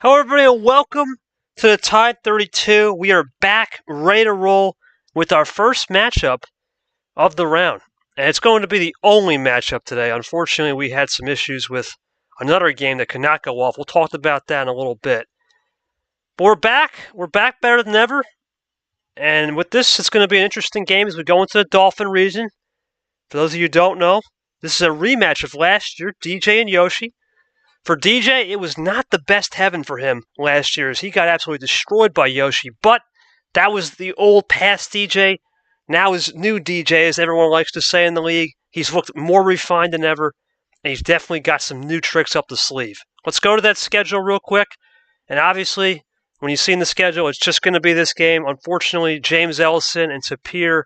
Hello, everybody, and welcome to the Tide 32. We are back, ready to roll with our first matchup of the round. And it's going to be the only matchup today. Unfortunately, we had some issues with another game that could not go off. We'll talk about that in a little bit. But we're back. We're back better than ever. And with this, it's going to be an interesting game as we go into the Dolphin region. For those of you who don't know, this is a rematch of last year, DJ and Yoshi. For DJ, it was not the best heaven for him last year as he got absolutely destroyed by Yoshi. But that was the old past DJ. Now is new DJ, as everyone likes to say in the league. He's looked more refined than ever, and he's definitely got some new tricks up the sleeve. Let's go to that schedule real quick. And obviously, when you see in the schedule, it's just going to be this game. Unfortunately, James Ellison and Sapir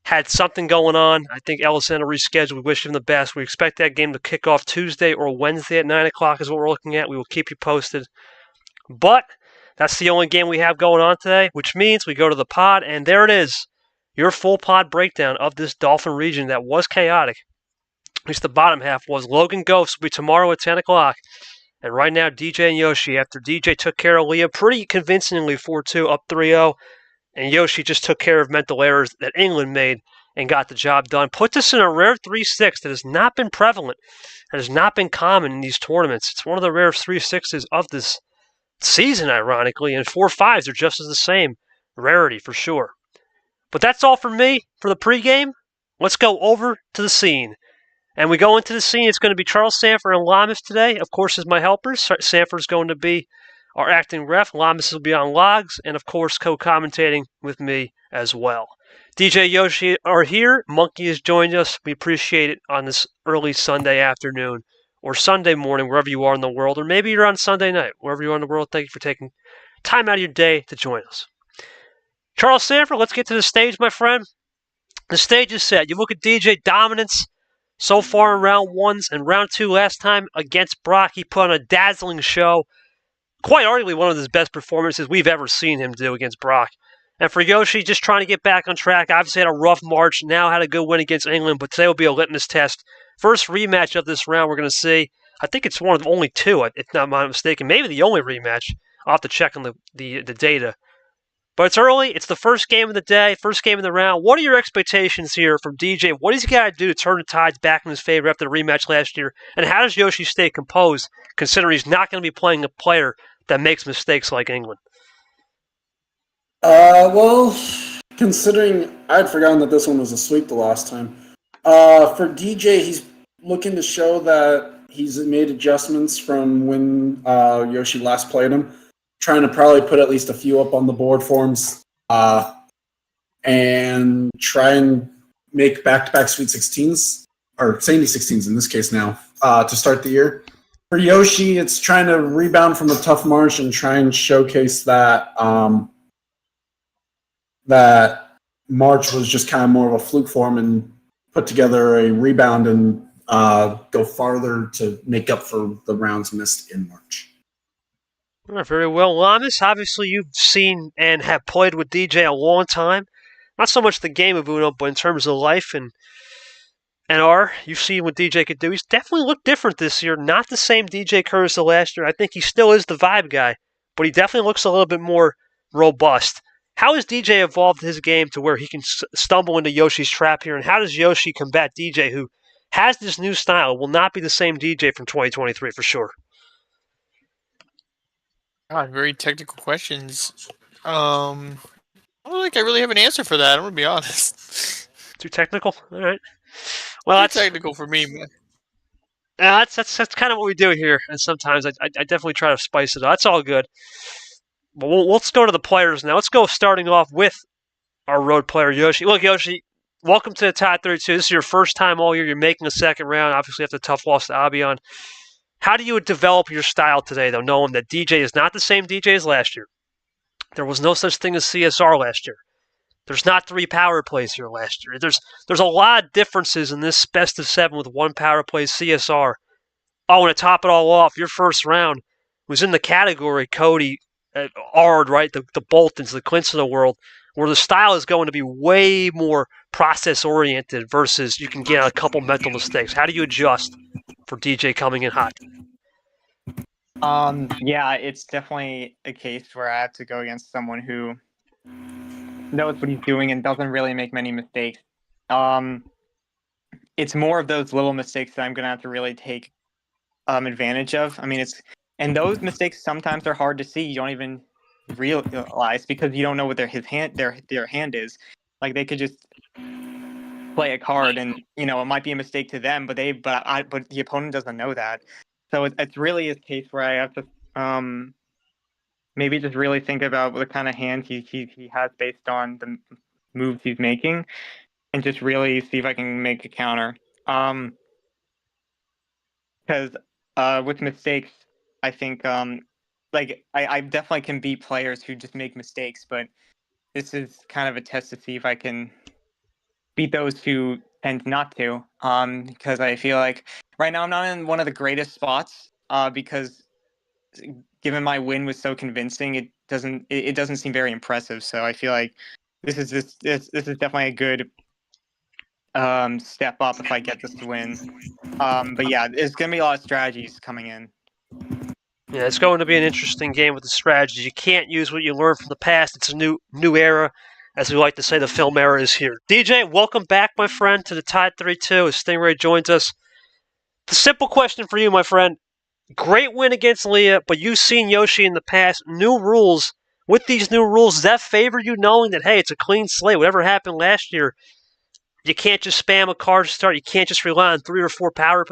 had something going on. I think Ellison had to reschedule. We wish him the best. We expect that game to kick off Tuesday or Wednesday at 9 o'clock is what we're looking at. We will keep you posted. But that's the only game we have going on today, which means we go to the pod, and there it is. Your full pod breakdown of this Dolphin region that was chaotic. At least the bottom half was. Logan Ghost will be tomorrow at 10 o'clock. And right now, DJ and Yoshi, after DJ took care of Leah pretty convincingly 4-2, up 3-0, and Yoshi just took care of mental errors that England made and got the job done. Puts us in a rare 3-6 that has not been prevalent, that has not been common in these tournaments. It's one of the rare 3-6s of this season, ironically, and 4-5s are just as the same. Rarity, for sure. But that's all for me for the pregame. Let's go over to the scene. And we go into the scene. It's going to be Charles Sanford and Lamas today, of course, as my helpers. Sanford's going to be our acting ref. Lamas will be on logs, and of course, co-commentating with me as well. DJ Yoshi are here. Monkey has joined us. We appreciate it on this early Sunday afternoon or Sunday morning, wherever you are in the world, or maybe you're on Sunday night, wherever you are in the world. Thank you for taking time out of your day to join us. Charles Sanford, let's get to the stage, my friend. The stage is set. You look at DJ dominance so far in round ones and round two last time against Brock. He put on a dazzling show. Quite arguably one of his best performances we've ever seen him do against Brock. And for Yoshi, just trying to get back on track. Obviously had a rough March, now had a good win against England, but today will be a litmus test. First rematch of this round we're going to see. I think it's one of only two, if not my mistaken. Maybe the only rematch. I'll have to check on the data. But it's early. It's the first game of the day, first game of the round. What are your expectations here from DJ? What does he got to do to turn the tides back in his favor after the rematch last year? And how does Yoshi stay composed, considering he's not going to be playing a player that makes mistakes like England? Well, considering I'd forgotten that this one was a sweep the last time. For DJ, he's looking to show that he's made adjustments from when Yoshi last played him. Trying to probably put at least a few up on the board for him, and try and make back-to-back Sweet 16s, or Sandy 16s in this case now, to start the year. For Yoshi, it's trying to rebound from a tough March and try and showcase that that March was just kind of more of a fluke for him and put together a rebound and go farther to make up for the rounds missed in March. All right, very well. Lamas, obviously you've seen and have played with DJ a long time. Not so much the game of Uno, but in terms of life and you've seen what DJ could do. He's definitely looked different this year. Not the same DJ Curtis of last year. I think he still is the vibe guy, but he definitely looks a little bit more robust. How has DJ evolved his game to where he can stumble into Yoshi's trap here, and how does Yoshi combat DJ, who has this new style, will not be the same DJ from 2023 for sure? God, very technical questions. I don't think I really have an answer for that. I'm gonna be honest. Too technical? All right. Well, that's technical for me, man. That's kind of what we do here, and sometimes I definitely try to spice it up. That's all good. But let's go to the players now. Let's go starting off with our road player, Yoshi. Look, Yoshi, welcome to the Tide 32. This is your first time all year. You're making a second round, obviously after the tough loss to Albion. How do you develop your style today, though, knowing that DJ is not the same DJ as last year? There was no such thing as CSR last year. There's not 3 power plays here last year. There's a lot of differences in this best of 7 with 1 power play CSR. Oh, and to top it all off, your first round was in the category, Cody, Ard, right? The Boltons, the Clints of the world, where the style is going to be way more process-oriented versus you can get a couple mental mistakes. How do you adjust for DJ coming in hot? Yeah, it's definitely a case where I have to go against someone who knows what he's doing and doesn't really make many mistakes. It's more of those little mistakes that I'm gonna have to really take advantage of. I mean, and those mistakes sometimes are hard to see. You don't even realize because you don't know what their hand is. Like they could just play a card, and it might be a mistake to them, but the opponent doesn't know that. So it's really a case where I have to maybe just really think about what kind of hand he has based on the moves he's making, and just really see if I can make a counter. Because with mistakes, I think I definitely can beat players who just make mistakes, but this is kind of a test to see if I can beat those who tend not to. Because I feel like right now I'm not in one of the greatest spots. Because given my win was so convincing, it doesn't seem very impressive. So I feel like this is definitely a good step up if I get this win. But yeah, there's gonna be a lot of strategies coming in. Yeah, it's going to be an interesting game with the strategies. You can't use what you learned from the past. It's a new era. As we like to say, the film era is here. DJ, welcome back, my friend, to the Tide 32 as Stingray joins us. The simple question for you, my friend. Great win against Leah, but you've seen Yoshi in the past. New rules. With these new rules, does that favor you knowing that, hey, it's a clean slate? Whatever happened last year, you can't just spam a card to start. You can't just rely on 3 or 4 power.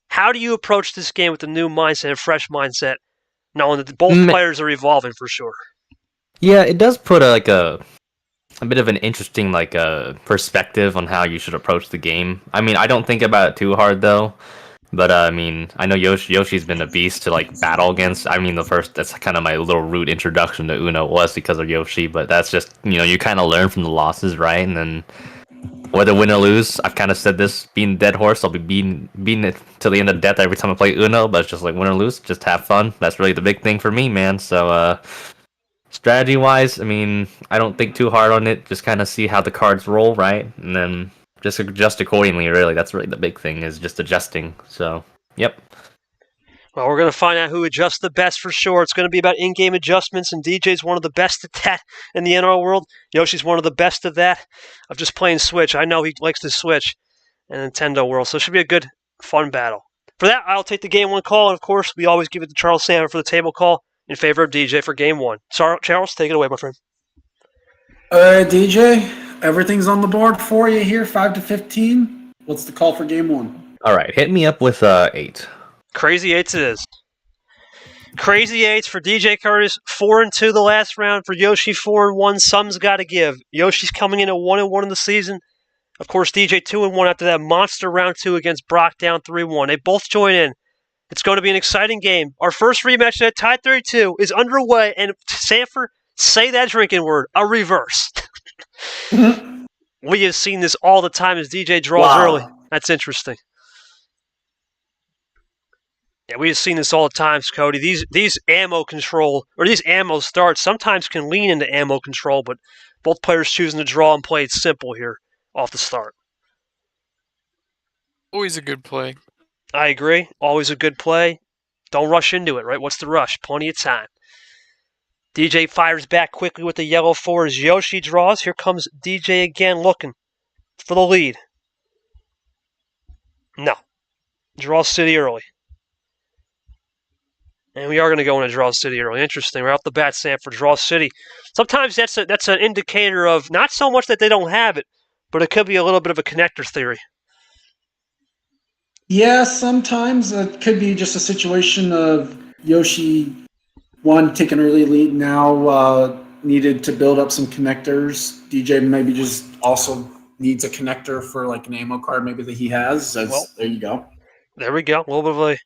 How do you approach this game with a new mindset, a fresh mindset, knowing that both players are evolving for sure? Yeah, it does put a bit of an interesting perspective on how you should approach the game. I mean, I don't think about it too hard though, but I mean, I know Yoshi's been a beast to battle against. I mean, that's kind of my little root introduction to Uno was because of Yoshi, but that's just you kind of learn from the losses, right? And then whether win or lose, I've kind of said this, being dead horse, I'll be beating it till the end of death every time I play Uno, but it's just like win or lose, just have fun. That's really the big thing for me, man. So, strategy-wise, I mean, I don't think too hard on it, just kind of see how the cards roll, right? And then just adjust accordingly, really. That's really the big thing, is just adjusting. So, yep. Well, we're going to find out who adjusts the best for sure. It's going to be about in-game adjustments, and DJ's one of the best at that in the NRL world. Yoshi's one of the best at that, of just playing Switch. I know he likes to Switch in the Nintendo world, so it should be a good, fun battle. For that, I'll take the Game 1 call, and of course, we always give it to Charles Sanders for the table call in favor of DJ for Game 1. Charles, take it away, my friend. All right, DJ, everything's on the board for you here, 5 to 15. What's the call for Game 1? All right, hit me up with 8. Crazy 8s it is. Crazy 8s for DJ Curtis, 4-2 the last round. For Yoshi, 4-1. Some's got to give. Yoshi's coming in at 1-1 in the season. Of course, DJ 2-1 after that monster round 2 against Brock down 3-1. They both join in. It's going to be an exciting game. Our first rematch at Tide 32 is underway, and Sanford, say that drinking word, a reverse. We have seen this all the time as DJ draws early. That's interesting. Yeah, we have seen this all the time, Cody. These ammo control, or these ammo starts, sometimes can lean into ammo control, but both players choosing to draw and play it simple here off the start. Always a good play. I agree. Always a good play. Don't rush into it, right? What's the rush? Plenty of time. DJ fires back quickly with the yellow 4 as Yoshi draws. Here comes DJ again looking for the lead. No. Draw City early. And we are going to go into Draw City early. Interesting. Right off the bat, Sanford, Draw City. Sometimes that's an indicator of not so much that they don't have it, but it could be a little bit of a connector theory. Yeah, sometimes it could be just a situation of Yoshi, one, take an early lead, now needed to build up some connectors. DJ maybe just also needs a connector for like an ammo card maybe that he has. There you go. There we go. A little bit of a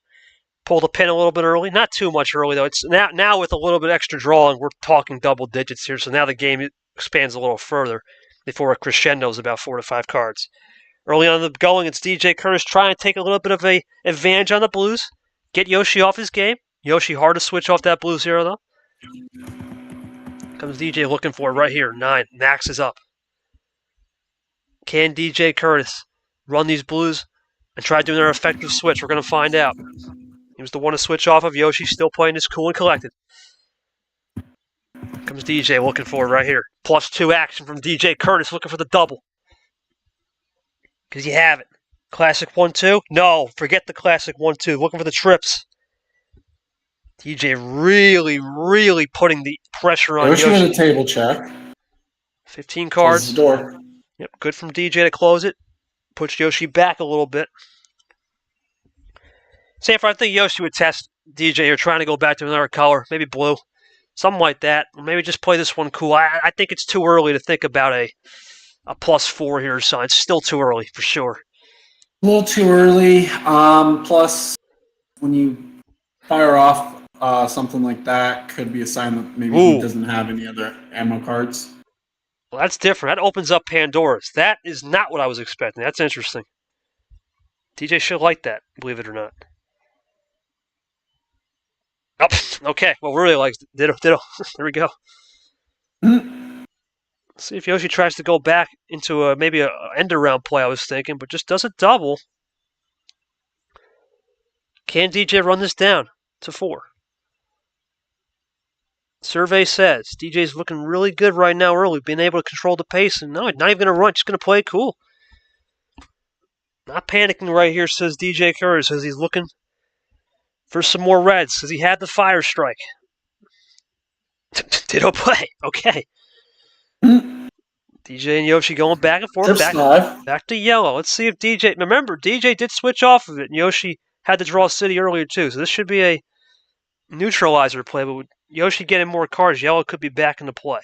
pull the pin a little bit early. Not too much early, though. It's now with a little bit extra drawing, we're talking double digits here, so now the game expands a little further before it crescendos about 4 to 5 cards. Early on in the going, it's DJ Curtis trying to take a little bit of a advantage on the blues, get Yoshi off his game. Yoshi hard to switch off that blue 0, though. Comes DJ looking for it right here. 9. Max is up. Can DJ Curtis run these blues and try doing their effective switch? We're going to find out. He was the one to switch off of. Yoshi still playing his cool and collected. Comes DJ looking for it right here. +2 action from DJ Curtis looking for the double. Because you have it. Classic 1-2? No, forget the classic 1-2. Looking for the trips. DJ really putting the pressure on Yoshi Yoshi. in a table check. 15 Closes cards. the door. Yep, good from DJ to close it. Puts Yoshi back a little bit. Sanford, I think Yoshi would test DJ here, trying to go back to another color. Maybe blue. Something like that. Or maybe just play this one cool. I think it's too early to think about a +4 here or something. It's still too early, for sure. A little too early. Plus, when you fire off something like that, could be a sign that maybe he doesn't have any other ammo cards. Well, that's different. That opens up Pandora's. That is not what I was expecting. That's interesting. DJ should like that, believe it or not. Oh, okay. Well, really likes it. Ditto. There we go. Let's see if Yoshi tries to go back into maybe a end around play, I was thinking, but just does a double. Can DJ run this down to 4? Survey says DJ's looking really good right now early, being able to control the pace, and no, not even going to run, just going to play cool. Not panicking right here, says DJ Curtis, says he's looking for some more reds, because he had the fire strike. Ditto play. Okay. DJ and Yoshi going back and forth, back to yellow. Let's see if DJ... Remember, DJ did switch off of it, and Yoshi had to draw City earlier, too, so this should be a neutralizer play, but with Yoshi getting more cards, yellow could be back into play.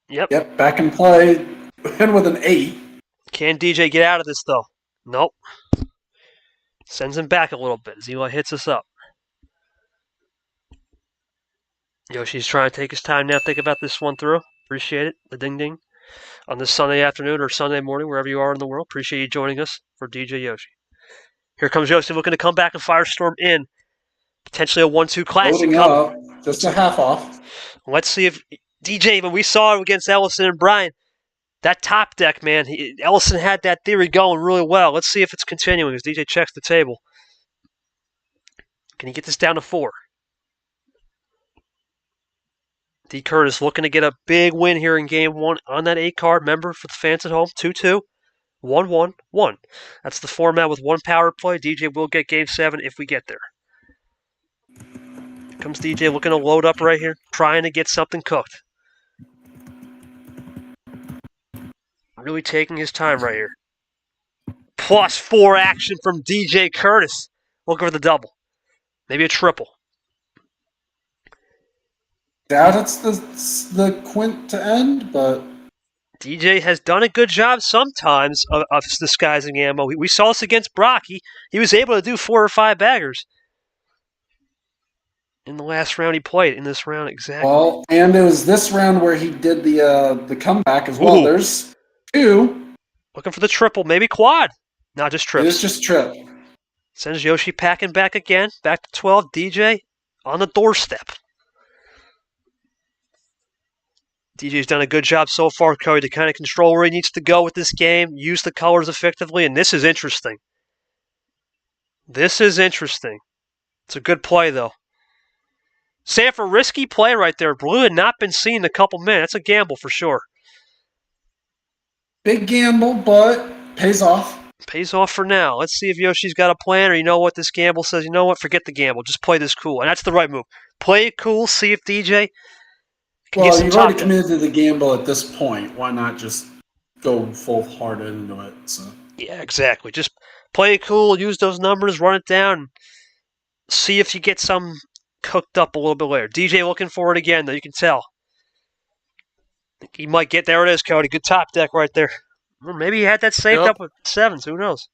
Yep, back in play, and with an 8. Can DJ get out of this, though? Nope. Sends him back a little bit as Eli hits us up. Yoshi's trying to take his time now, think about this one through. Appreciate it, the ding-ding. On this Sunday afternoon or Sunday morning, wherever you are in the world. Appreciate you joining us for DJ Yoshi. Here comes Yoshi looking to come back and Firestorm in. Potentially a 1-2 classic coming. Just a half off. Let's see if DJ, when we saw it against Ellison and Brian, that top deck, man, Ellison had that theory going really well. Let's see if it's continuing as DJ checks the table. Can he get this down to 4? D. Curtis looking to get a big win here in Game 1 on that 8 card. Remember, for the fans at home, 2-2, 1-1-1. That's the format with 1 power play. DJ will get Game 7 if we get there. Here comes DJ looking to load up right here, trying to get something cooked. Really taking his time right here. +4 action from DJ Curtis. Looking for the double. Maybe a triple. Doubt it's the quint to end, but DJ has done a good job sometimes of disguising ammo. We saw this against Brock. He was able to do 4 or 5 baggers in the last round he played. In this round, exactly. Well, and it was this round where he did the comeback as well. Ooh. There's 2. Looking for the triple, maybe quad. Not just trips. It's just trip. Sends Yoshi packing back again. Back to 12. DJ on the doorstep. DJ's done a good job so far, Cody, to kind of control where he needs to go with this game, use the colors effectively, and this is interesting. This is interesting. It's a good play, though. Sanford, risky play right there. Blue had not been seen in a couple minutes. That's a gamble for sure. Big gamble, but pays off. Pays off for now. Let's see if Yoshi's got a plan, or you know what, this gamble says, you know what, forget the gamble. Just play this cool. And that's the right move. Play it cool, see if DJ can get some you've already committed to the gamble at this point. Why not just go full hard into it? So. Yeah, exactly. Just play it cool, use those numbers, run it down, see if you get some cooked up a little bit later. DJ looking for it again, though, you can tell. He might get, there it is, Cody. Good top deck right there. Or maybe he had that saved up with 7s, who knows?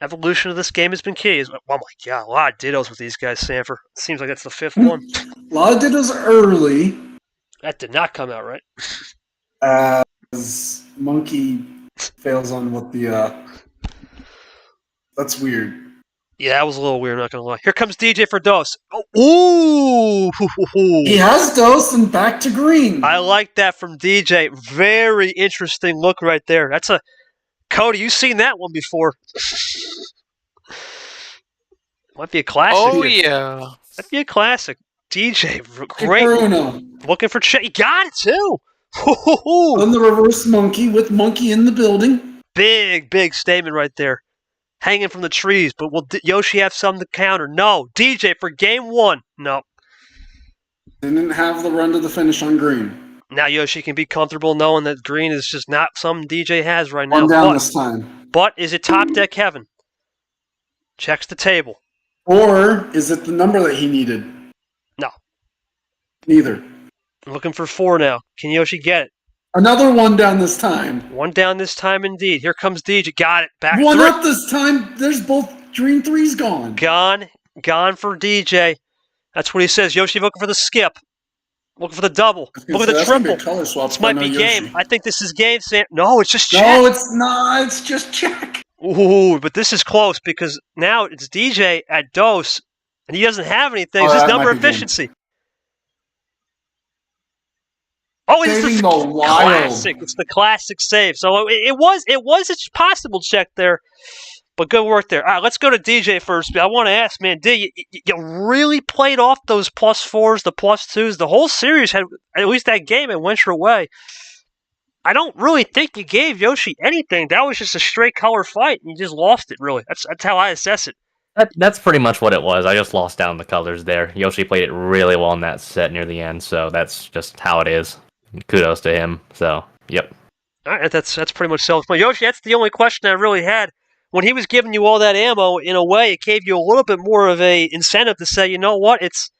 Evolution of this game has been key. Oh my god, a lot of dittos with these guys, Sanford. Seems like that's the 5th one. A lot of dittos early. That did not come out right. As Monkey fails on what the that's weird. Yeah, that was a little weird, not gonna lie. Here comes DJ for dose. Oh, ooh! He has dose and back to green. I like that from DJ. Very interesting look right there. Cody, you've seen that one before. Might be a classic. Oh, yeah. Might be a classic. DJ, Hey, great. Bruno. Looking for Chet. He got it, too. On the reverse monkey with monkey in the building. Big statement right there. Hanging from the trees, but will Yoshi have something to counter? No. DJ for game 1. No. Didn't have the run to the finish on green. Now Yoshi can be comfortable knowing that green is just not something DJ has right now. One down this time. But is it top deck heaven? Checks the table. Or is it the number that he needed? No. Neither. Looking for 4 now. Can Yoshi get it? Another one down this time. One down this time indeed. Here comes DJ. Got it. Back One three. up this time. There's both green threes gone. Gone for DJ. That's what he says. Yoshi looking for the skip. Looking for the double. Look at the triple. Color swap. This might be game. I think this is game, Sam. No, it's just check. No, it's not. It's just check. Ooh, but this is close because now it's DJ at dose, and he doesn't have anything. It's Oh, his that number might be efficiency. Oh, it's Saving the the wild. classic. It's the classic save. So it was a possible check there, but good work there. All right, let's go to DJ first. I want to ask, man, you really played off those +4s, the +2s. The whole series had, at least that game, it went your way. I don't really think you gave Yoshi anything. That was just a straight color fight, and you just lost it, really. That's how I assess it. That's pretty much what it was. I just lost down the colors there. Yoshi played it really well in that set near the end, so that's just how it is. Kudos to him. So, yep. All right, that's pretty much self-explanatory. Yoshi, that's the only question I really had. When he was giving you all that ammo, in a way, it gave you a little bit more of a incentive to say, you know what, it's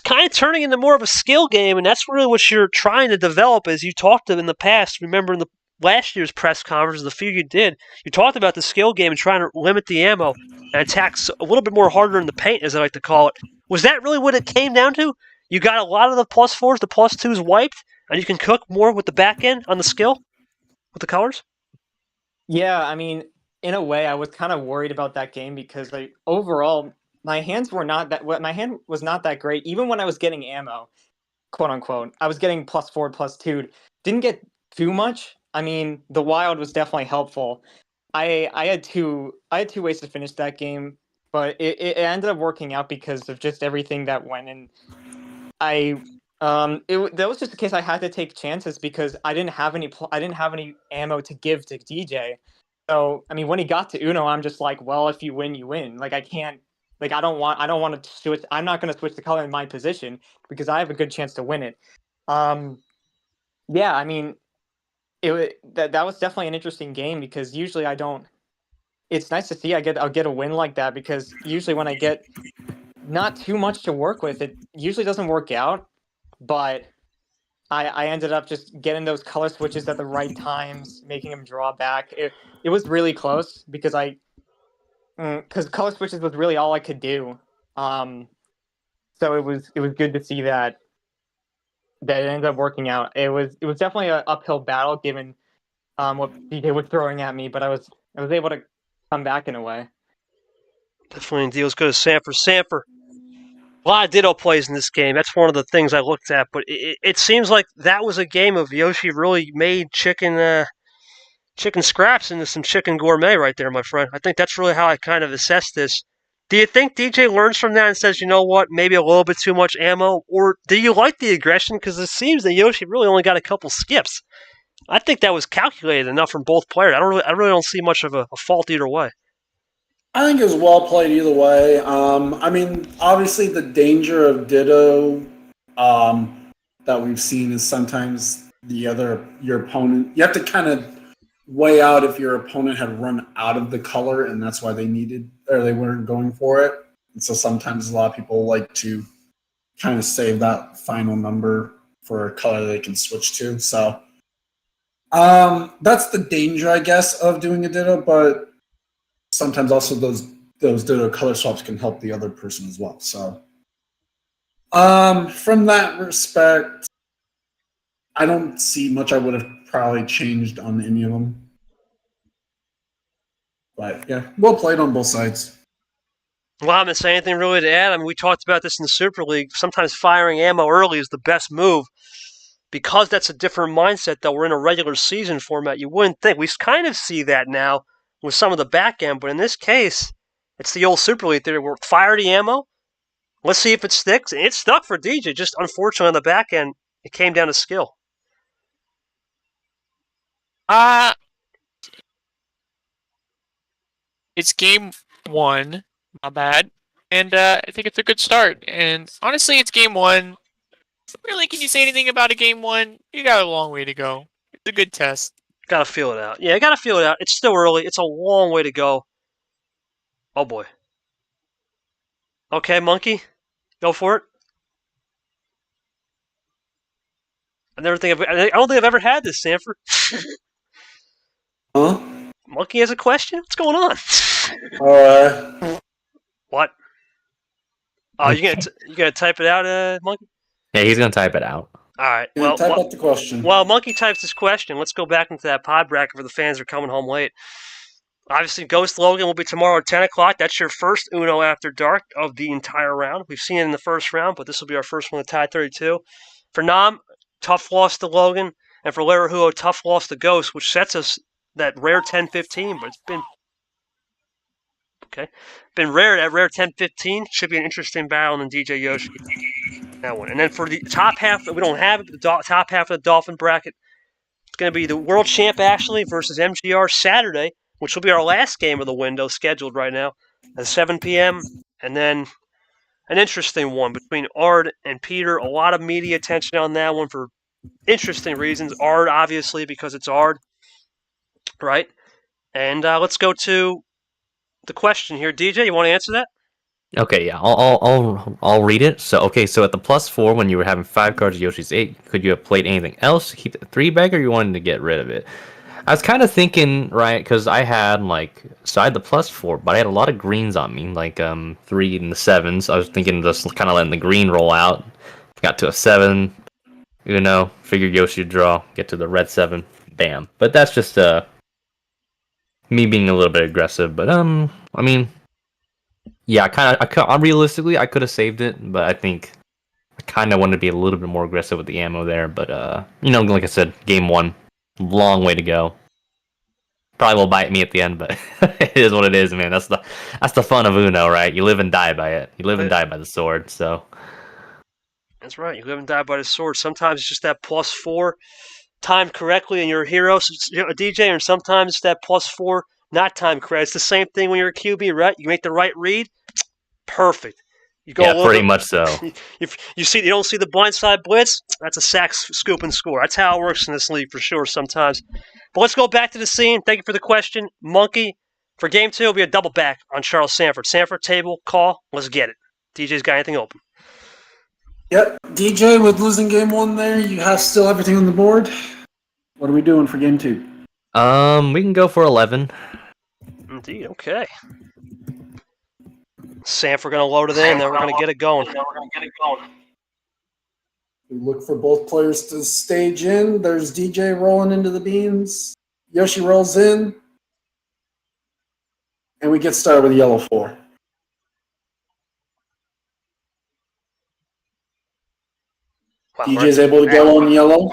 kind of turning into more of a skill game, and that's really what you're trying to develop as you talked in the past. Remember in the last year's press conference, the few you did, you talked about the skill game and trying to limit the ammo and attack a little bit more harder in the paint, as I like to call it. Was that really what it came down to? You got a lot of the +4s, the +2s wiped, and you can cook more with the back end on the skill with the colors? Yeah, I mean, in a way, I was kind of worried about that game because overall, my hand was not that great. Even when I was getting ammo, quote unquote, I was getting +4, +2. Didn't get too much. I mean, the wild was definitely helpful. I had two ways to finish that game, but it ended up working out because of just everything that went in. That was just the case. I had to take chances because I didn't have any ammo to give to DJ. So I mean, when he got to Uno, I'm just like, well, if you win, you win. Like I can't. Like I don't want to switch. I'm not going to switch the color in my position because I have a good chance to win it. Yeah, I mean, that was definitely an interesting game because usually I don't. It's nice to see I'll get a win like that because usually when I get not too much to work with, it usually doesn't work out. But I ended up just getting those color switches at the right times, making them draw back. It was really close because color switches was really all I could do. So it was good to see that it ended up working out. It was definitely an uphill battle given what DJ was throwing at me, but I was able to come back in a way. Definitely indeed. Let's go to Sanford. Sanford. A lot of Ditto plays in this game. That's one of the things I looked at. But it seems like that was a game of Yoshi really made chicken scraps into some chicken gourmet right there, my friend. I think that's really how I kind of assess this. Do you think DJ learns from that and says, you know what, maybe a little bit too much ammo? Or do you like the aggression? Because it seems that Yoshi really only got a couple skips. I think that was calculated enough from both players. I really don't see much of a fault either way. I think it was well played either way. I mean, obviously the danger of Ditto that we've seen is sometimes your opponent. You have to kind of weigh out if your opponent had run out of the color, and that's why they weren't going for it. And so sometimes a lot of people like to kind of save that final number for a color they can switch to. So that's the danger, I guess, of doing a Ditto, but sometimes also those Ditto color swaps can help the other person as well. So from that respect, I don't see much I would have probably changed on any of them. But yeah, well played on both sides. Well, I haven't said anything really to add. I mean, we talked about this in the Super League. Sometimes firing ammo early is the best move. because that's a different mindset, though, we're in a regular season format. You wouldn't think. We kind of see that now with some of the back end, but in this case, it's the old Super League theory. We're fire the ammo. Let's see if it sticks. It stuck for DJ. Just unfortunately on the back end, it came down to skill. It's game 1. Not bad. And I think it's a good start. And honestly, it's game 1. Really, can you say anything about a game 1? You got a long way to go. It's a good test. Gotta feel it out. Yeah, I gotta feel it out. It's still early. It's a long way to go. Oh boy. Okay, Monkey, go for it. I don't think I've ever had this, Sanford. Huh? Monkey has a question. What's going on? What? Oh, you gonna type it out, Monkey? Yeah, he's gonna type it out. All right. Yeah, type out the question. While Monkey types his question, let's go back into that pod bracket for the fans who are coming home late. Obviously, Ghost Logan will be tomorrow at 10 o'clock. That's your first Uno After Dark of the entire round. We've seen it in the first round, but this will be our first one at Tide 32. For Nam, tough loss to Logan. And for Larahuo, tough loss to Ghost, which sets us that rare 10-15, but it's been rare at rare 10-15. Should be an interesting battle in DJ Yoshi. That one. And then for the top half, we don't have it, but the top half of the Dolphin bracket, it's going to be the World Champ Ashley versus MGR Saturday, which will be our last game of the window scheduled right now at 7 p.m. And then an interesting one between Ard and Peter. A lot of media attention on that one for interesting reasons. Ard, obviously, because it's Ard, right? And let's go to the question here. DJ, you want to answer that? Okay, yeah, I'll read it. So at the +4, when you were having 5 cards of Yoshi's 8, could you have played anything else to keep the 3-bag, or you wanted to get rid of it? I was kind of thinking, right, because I had I had the +4, but I had a lot of greens on me, 3 and the 7s. I was thinking just kind of letting the green roll out. Got to a 7, figured Yoshi would draw, get to the red 7, bam. But that's just me being a little bit aggressive. But I mean, yeah, realistically I could have saved it, but I think I kind of wanted to be a little bit more aggressive with the ammo there. But like I said, game 1, long way to go. Probably will bite me at the end, but it is what it is, man. That's the fun of Uno, right? You live and die by it. You live and die by the sword. So that's right. You live and die by the sword. Sometimes it's just that +4 timed correctly and you're a hero, a DJ, and sometimes it's that +4 not timed correct. It's the same thing when you're a QB, right? You make the right read, perfect. You go pretty much so. If you don't see the blindside blitz, that's a sack, scoop, and score. That's how it works in this league for sure sometimes. But let's go back to the scene. Thank you for the question. Monkey, for game 2, it'll be a double back on Charles Sanford. Sanford, table, call. Let's get it. DJ's got anything open? Yep. DJ, with losing game 1 there, you have still everything on the board. What are we doing for game 2? We can go for 11. Indeed, okay. Sanford going to load it in, then we're going to get it going. We look for both players to stage in. There's DJ rolling into the beans. Yoshi rolls in. And we get started with yellow 4. Wow, DJ's able to go on yellow.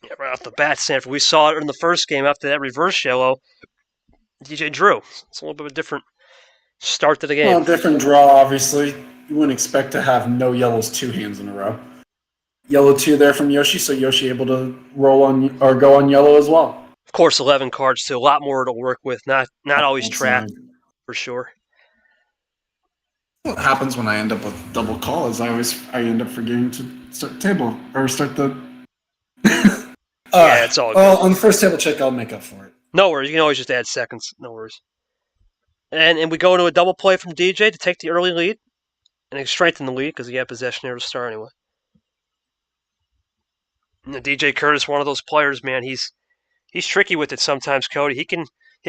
Yeah, right off the bat, Sanford. We saw it in the first game after that reverse yellow. DJ drew. It's a little bit of a different start to the game. Well, different draw, obviously. You wouldn't expect to have no yellows 2 hands in a row. Yellow 2 there from Yoshi, so Yoshi able to roll on or go on yellow as well. Of course, 11 cards too. A lot more to work with. Not always trapped, for sure. What happens when I end up with double call is I end up forgetting to start the table or start the. Yeah, it's all good. Well, on the first table check, I'll make up for it. No worries. You can always just add seconds. No worries. And we go into a double play from DJ to take the early lead and strengthen the lead because he had possession there to start anyway. And DJ Curtis, one of those players, man. He's tricky with it sometimes, Cody. He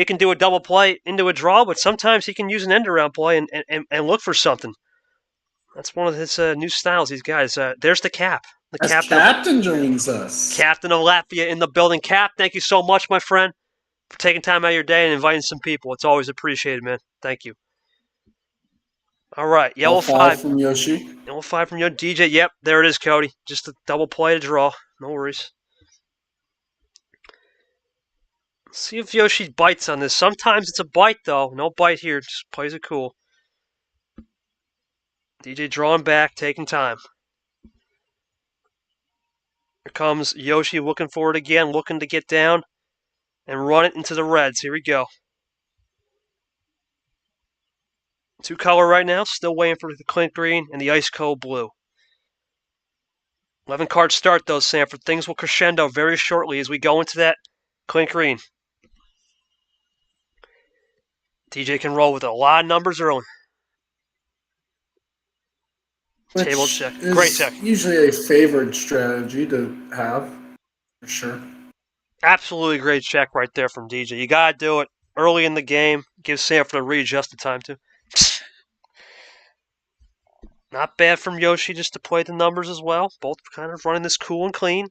can do a double play into a draw, but sometimes he can use an end around play and look for something. That's one of his new styles. These guys. There's the Cap. The captain joins us. Captain of Latvia in the building. Cap, thank you so much, my friend, for taking time out of your day and inviting some people. It's always appreciated, man. Thank you. All right, yellow 5. from Yoshi. Yellow 5 from your DJ. Yep, there it is, Cody. Just a double play to draw. No worries. See if Yoshi bites on this. Sometimes it's a bite, though. No bite here. Just plays it cool. DJ drawing back, taking time. Here comes Yoshi looking for it again, looking to get down and run it into the reds. Here we go. 2 color right now. Still waiting for the Clint Green and the Ice Cold Blue. 11 card start, though, Sanford. Things will crescendo very shortly as we go into that Clint Green. DJ can roll with a lot of numbers early. Table check. Great check. Usually a favored strategy to have, for sure. Absolutely great check right there from DJ. You got to do it early in the game. Give Sanford a readjust the time, too. Not bad from Yoshi just to play the numbers as well. Both kind of running this cool and clean.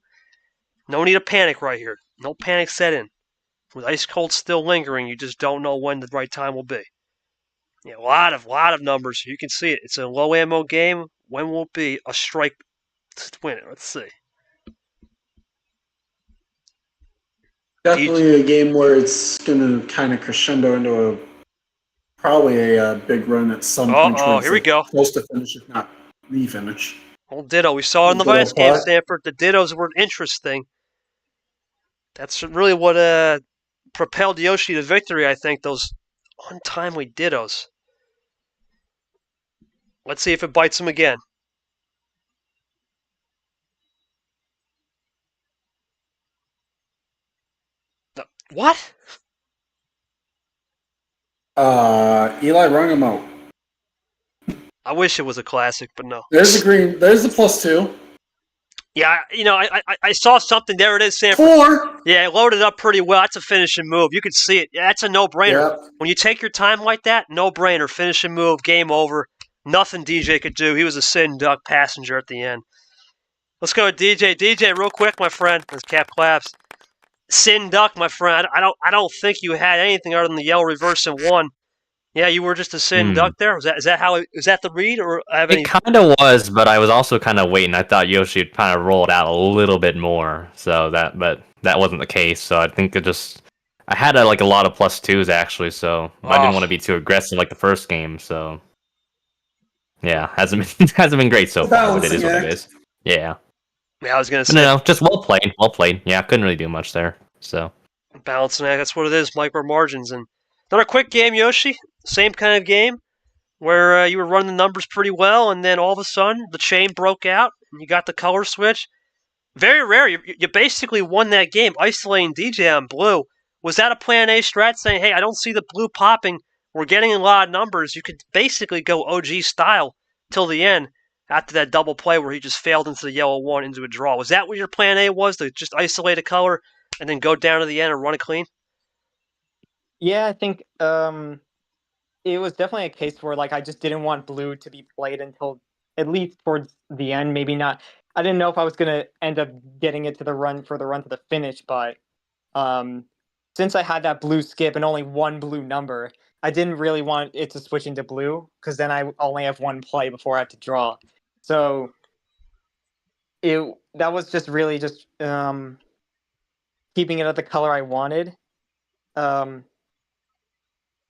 No need of panic right here. No panic set in. With Ice Cold still lingering, you just don't know when the right time will be. Yeah, a lot of numbers. You can see it. It's a low ammo game. When will it be a strike to win it? Let's see. Definitely a game where it's going to kind of crescendo into probably a big run at some point. Oh, here we go. Close to finish, if not the finish. Old Ditto. We saw it in the last game, Stanford. The Dittos were interesting. That's really what propelled Yoshi to victory, I think, those untimely Dittos. Let's see if it bites him again. What? Eli rung him out. I wish it was a classic, but no. There's the green. There's the +2. Yeah, I saw something. There it is, Sanford. 4. Yeah, it loaded up pretty well. That's a finishing move. You can see it. Yeah, that's a no-brainer. Yep. When you take your time like that, no-brainer. Finishing move, game over. Nothing DJ could do. He was a sit and duck passenger at the end. Let's go to DJ. DJ, real quick, my friend. As Cap claps. Sit and duck, my friend. I don't think you had anything other than the yellow reverse in 1. Yeah, you were just a sit and duck there. Is that the read, or I have any? It kind of was, but I was also kind of waiting. I thought Yoshi would kind of roll it out a little bit more, but that wasn't the case. So I think I had a lot of +2s actually, so I didn't want to be too aggressive like the first game. So yeah, hasn't been great so far, but it is what it is. Yeah. Yeah, I was gonna say. No, just well played. Well played. Yeah, couldn't really do much there. So balancing act. That's what it is. Micro margins and another quick game, Yoshi. Same kind of game where you were running the numbers pretty well, and then all of a sudden the chain broke out, and you got the color switch. Very rare. You basically won that game, isolating DJ on blue. Was that a plan A strat, saying, hey, I don't see the blue popping. We're getting a lot of numbers. You could basically go OG style till the end after that double play where he just failed into the yellow 1 into a draw. Was that what your plan A was, to just isolate a color and then go down to the end and run it clean? Yeah, I think it was definitely a case where I just didn't want blue to be played until at least towards the end. Maybe not. I didn't know if I was going to end up getting it to the run to the finish, but since I had that blue skip and only 1 blue number, I didn't really want it to switch into blue because then I only have 1 play before I have to draw. So that was just really just keeping it at the color I wanted,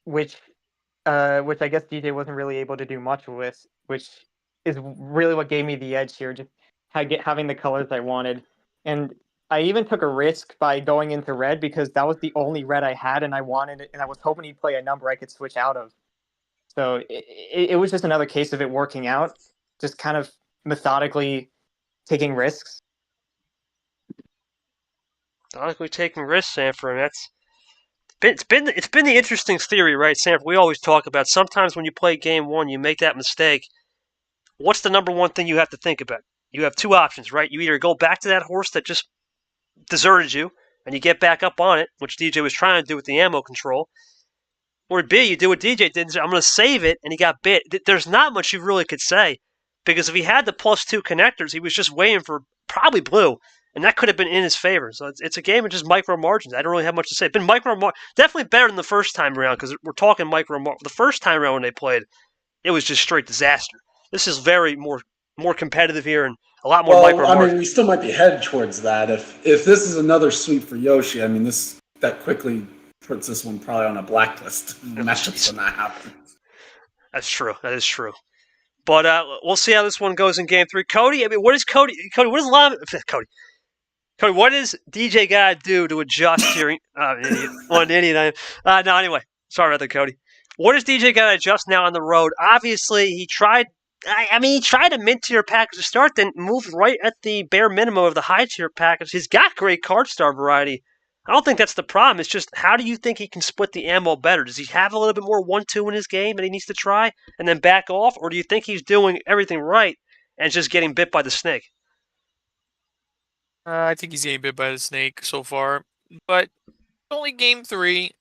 which I guess DJ wasn't really able to do much with, which is really what gave me the edge here, just having the colors I wanted. And I even took a risk by going into red because that was the only red I had, and I wanted it, and I was hoping he'd play a number I could switch out of. So it was just another case of it working out, just kind of methodically taking risks. Methodically taking risks, Sanford. It's been the interesting theory, right, Sanford? We always talk about sometimes when you play game 1, you make that mistake. What's the number one thing you have to think about? You have 2 options, right? You either go back to that horse that just deserted you, and you get back up on it, which DJ was trying to do with the ammo control. Or B, you do what DJ did and say, I'm going to save it, and he got bit. There's not much you really could say, because if he had the +2 connectors, he was just waiting for probably blue, and that could have been in his favor. So it's a game of just micro margins. I don't really have much to say. It's been definitely better than the first time around, because we're talking micro margins. The first time around when they played, it was just straight disaster. This is very more competitive here and a lot more Well, micro. I mean, we still might be headed towards that. If this is another sweep for Yoshi, I mean, that quickly puts this one probably on a blacklist matchups when that happens. That's true. That is true. But we'll see how this one goes in game 3. Cody, I mean, what is Cody? Cody, what is Cody, what does DJ gotta do to adjust here? One idiot. No, anyway, sorry about that, Cody. What does DJ gotta adjust now on the road? Obviously, he tried. He tried a mid-tier package to start, then moved right at the bare minimum of the high-tier package. He's got great card star variety. I don't think that's the problem. It's just, how do you think he can split the ammo better? Does he have a little bit more 1-2 in his game that he needs to try and then back off? Or do you think he's doing everything right and just getting bit by the snake? I think he's getting bit by the snake so far. But only game 3.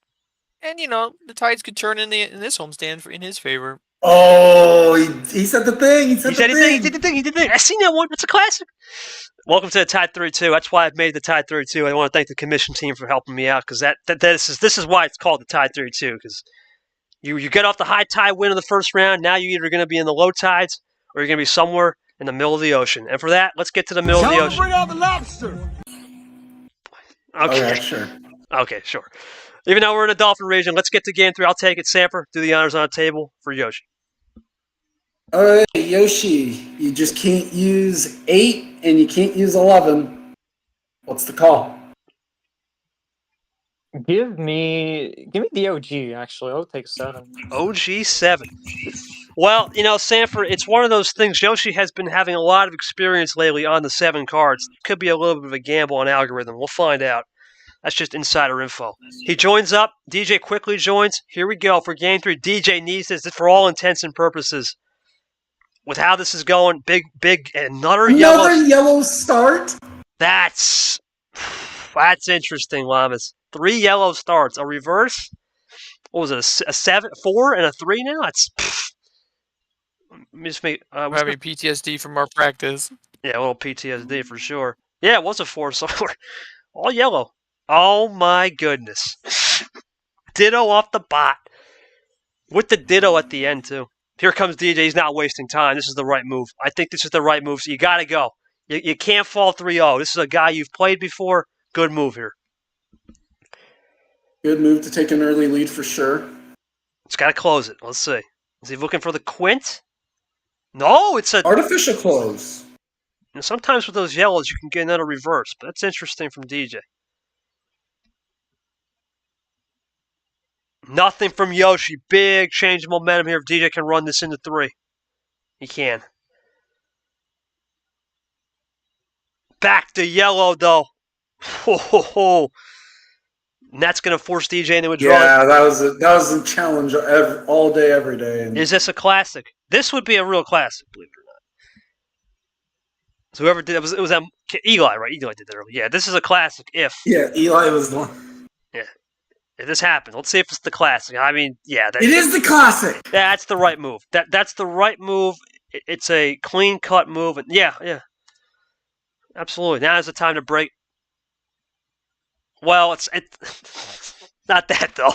And, the tides could turn in this homestand in his favor. Oh, he said the thing. He did the thing. I seen that one. It's a classic. Welcome to the Tide 32. That's why I've made the Tide 32. I want to thank the commission team for helping me out, because this is why it's called the Tide 32, because you get off the high tide win in the first round. Now you're either going to be in the low tides or you're going to be somewhere in the middle of the ocean. And for that, let's get to the middle of the ocean. Bring out the lobster. Okay, sure. Okay, sure. Even though we're in the Dolphin region, let's get to game 3. I'll take it, Sanford. Do the honors on the table for Yoshi. All right, Yoshi, you just can't use 8 and you can't use 11. What's the call? Give me the OG, actually. I'll take 7. OG 7. Well, Sanford, it's one of those things. Yoshi has been having a lot of experience lately on the 7 cards. Could be a little bit of a gamble on algorithm. We'll find out. That's just insider info. He joins up. DJ quickly joins. Here we go for game 3. DJ needs this for all intents and purposes. With how this is going, big, another yellow start? That's interesting, Lamas. 3 yellow starts. A reverse? What was it, a 7, 4, and a 3 now? That's... I'm having PTSD from our practice. Yeah, a little PTSD for sure. Yeah, it was a 4 somewhere. All yellow. Oh my goodness. Ditto off the bot. With the ditto at the end, too. Here comes DJ. He's not wasting time. This is the right move. I think this is the right move, so you got to go. You can't fall 3-0. This is a guy you've played before. Good move here. Good move to take an early lead for sure. It's got to close it. Let's see. Is he looking for the quint? No, it's a... Artificial close. Sometimes with those yellows, you can get another reverse, but that's interesting from DJ. Nothing from Yoshi. Big change of momentum here if DJ can run this into 3. He can. Back to yellow, though. Ho, ho, ho. And that's going to force DJ into a draw. Yeah, that was a challenge all day, every day. And... Is this a classic? This would be a real classic, believe it or not. So whoever did it was Eli, right? Eli did that earlier. Yeah, this is a classic if. Yeah, Eli was the one. Yeah. If this happens, let's see if it's the classic. I mean, yeah. It is the classic! That's the right move. That's the right move. It's a clean-cut move. And yeah. Absolutely. Now is the time to break. Well, it's not that, though.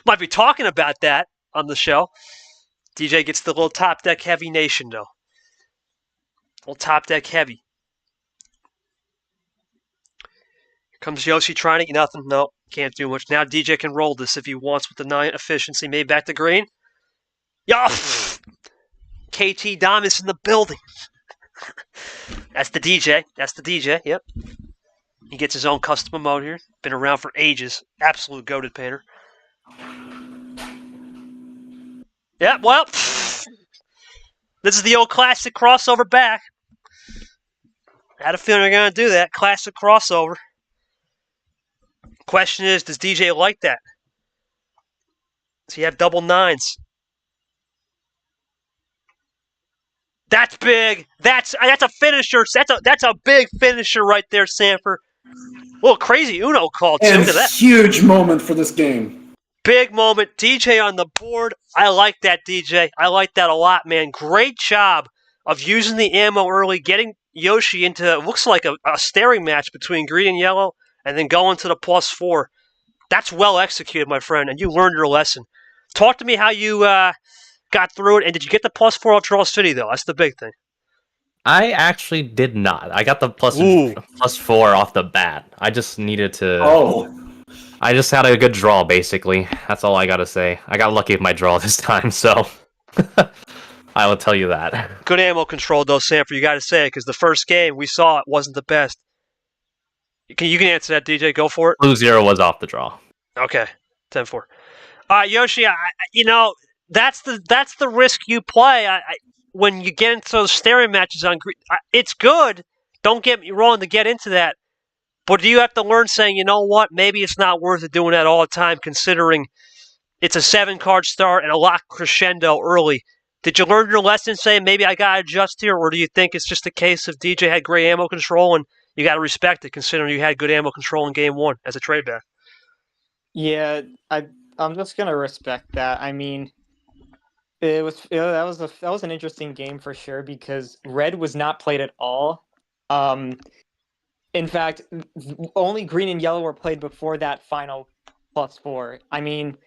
Might be talking about that on the show. DJ gets the little top deck heavy nation, though. Little top deck heavy. Here comes Yoshi trying to get nothing. No, can't do much. Now DJ can roll this if he wants with the 9 efficiency. Made back to green. Yeah. KT Damas in the building. That's the DJ. Yep. He gets his own custom mode here. Been around for ages. Absolute goated painter. Yeah, well, this is the old classic crossover back. I had a feeling they're going to do that. Classic crossover. Question is, does DJ like that? Does he have double 9s? That's big. That's a finisher. That's a big finisher right there, Sanford. Well, crazy Uno call too. And Look at that. Huge moment for this game. Big moment. DJ on the board. I like that, DJ. I like that a lot, man. Great job of using the ammo early, getting Yoshi into, looks like a staring match between green and yellow, and then going to the +4. That's well executed, my friend, and you learned your lesson. Talk to me how you got got through it? And did you get the +4 off Draw City, though? That's the big thing. I actually did not. I got the Ooh. +4 off the bat. I just needed to. Oh, I just had a good draw, basically. That's all I gotta say. I got lucky with my draw this time, so I will tell you that. Good ammo control, though, Sanford. You got to say it, because the first game we saw it wasn't the best. You can answer that, DJ. Go for it. Blue 0 was off the draw. Okay, 10-4. Yoshi, that's the risk you play. When you get into those staring matches on green, it's good. Don't get me wrong to get into that. But do you have to learn saying, you know what, maybe it's not worth it doing that all the time, considering it's a 7-card start and a lot crescendo early. Did you learn your lesson saying maybe I got to adjust here, or do you think it's just a case of DJ had great ammo control and you got to respect it, considering you had good ammo control in game 1 as a trade back? Yeah, I'm just gonna respect that. I mean, that was an interesting game for sure because red was not played at all. In fact, only green and yellow were played before that final +4. I mean,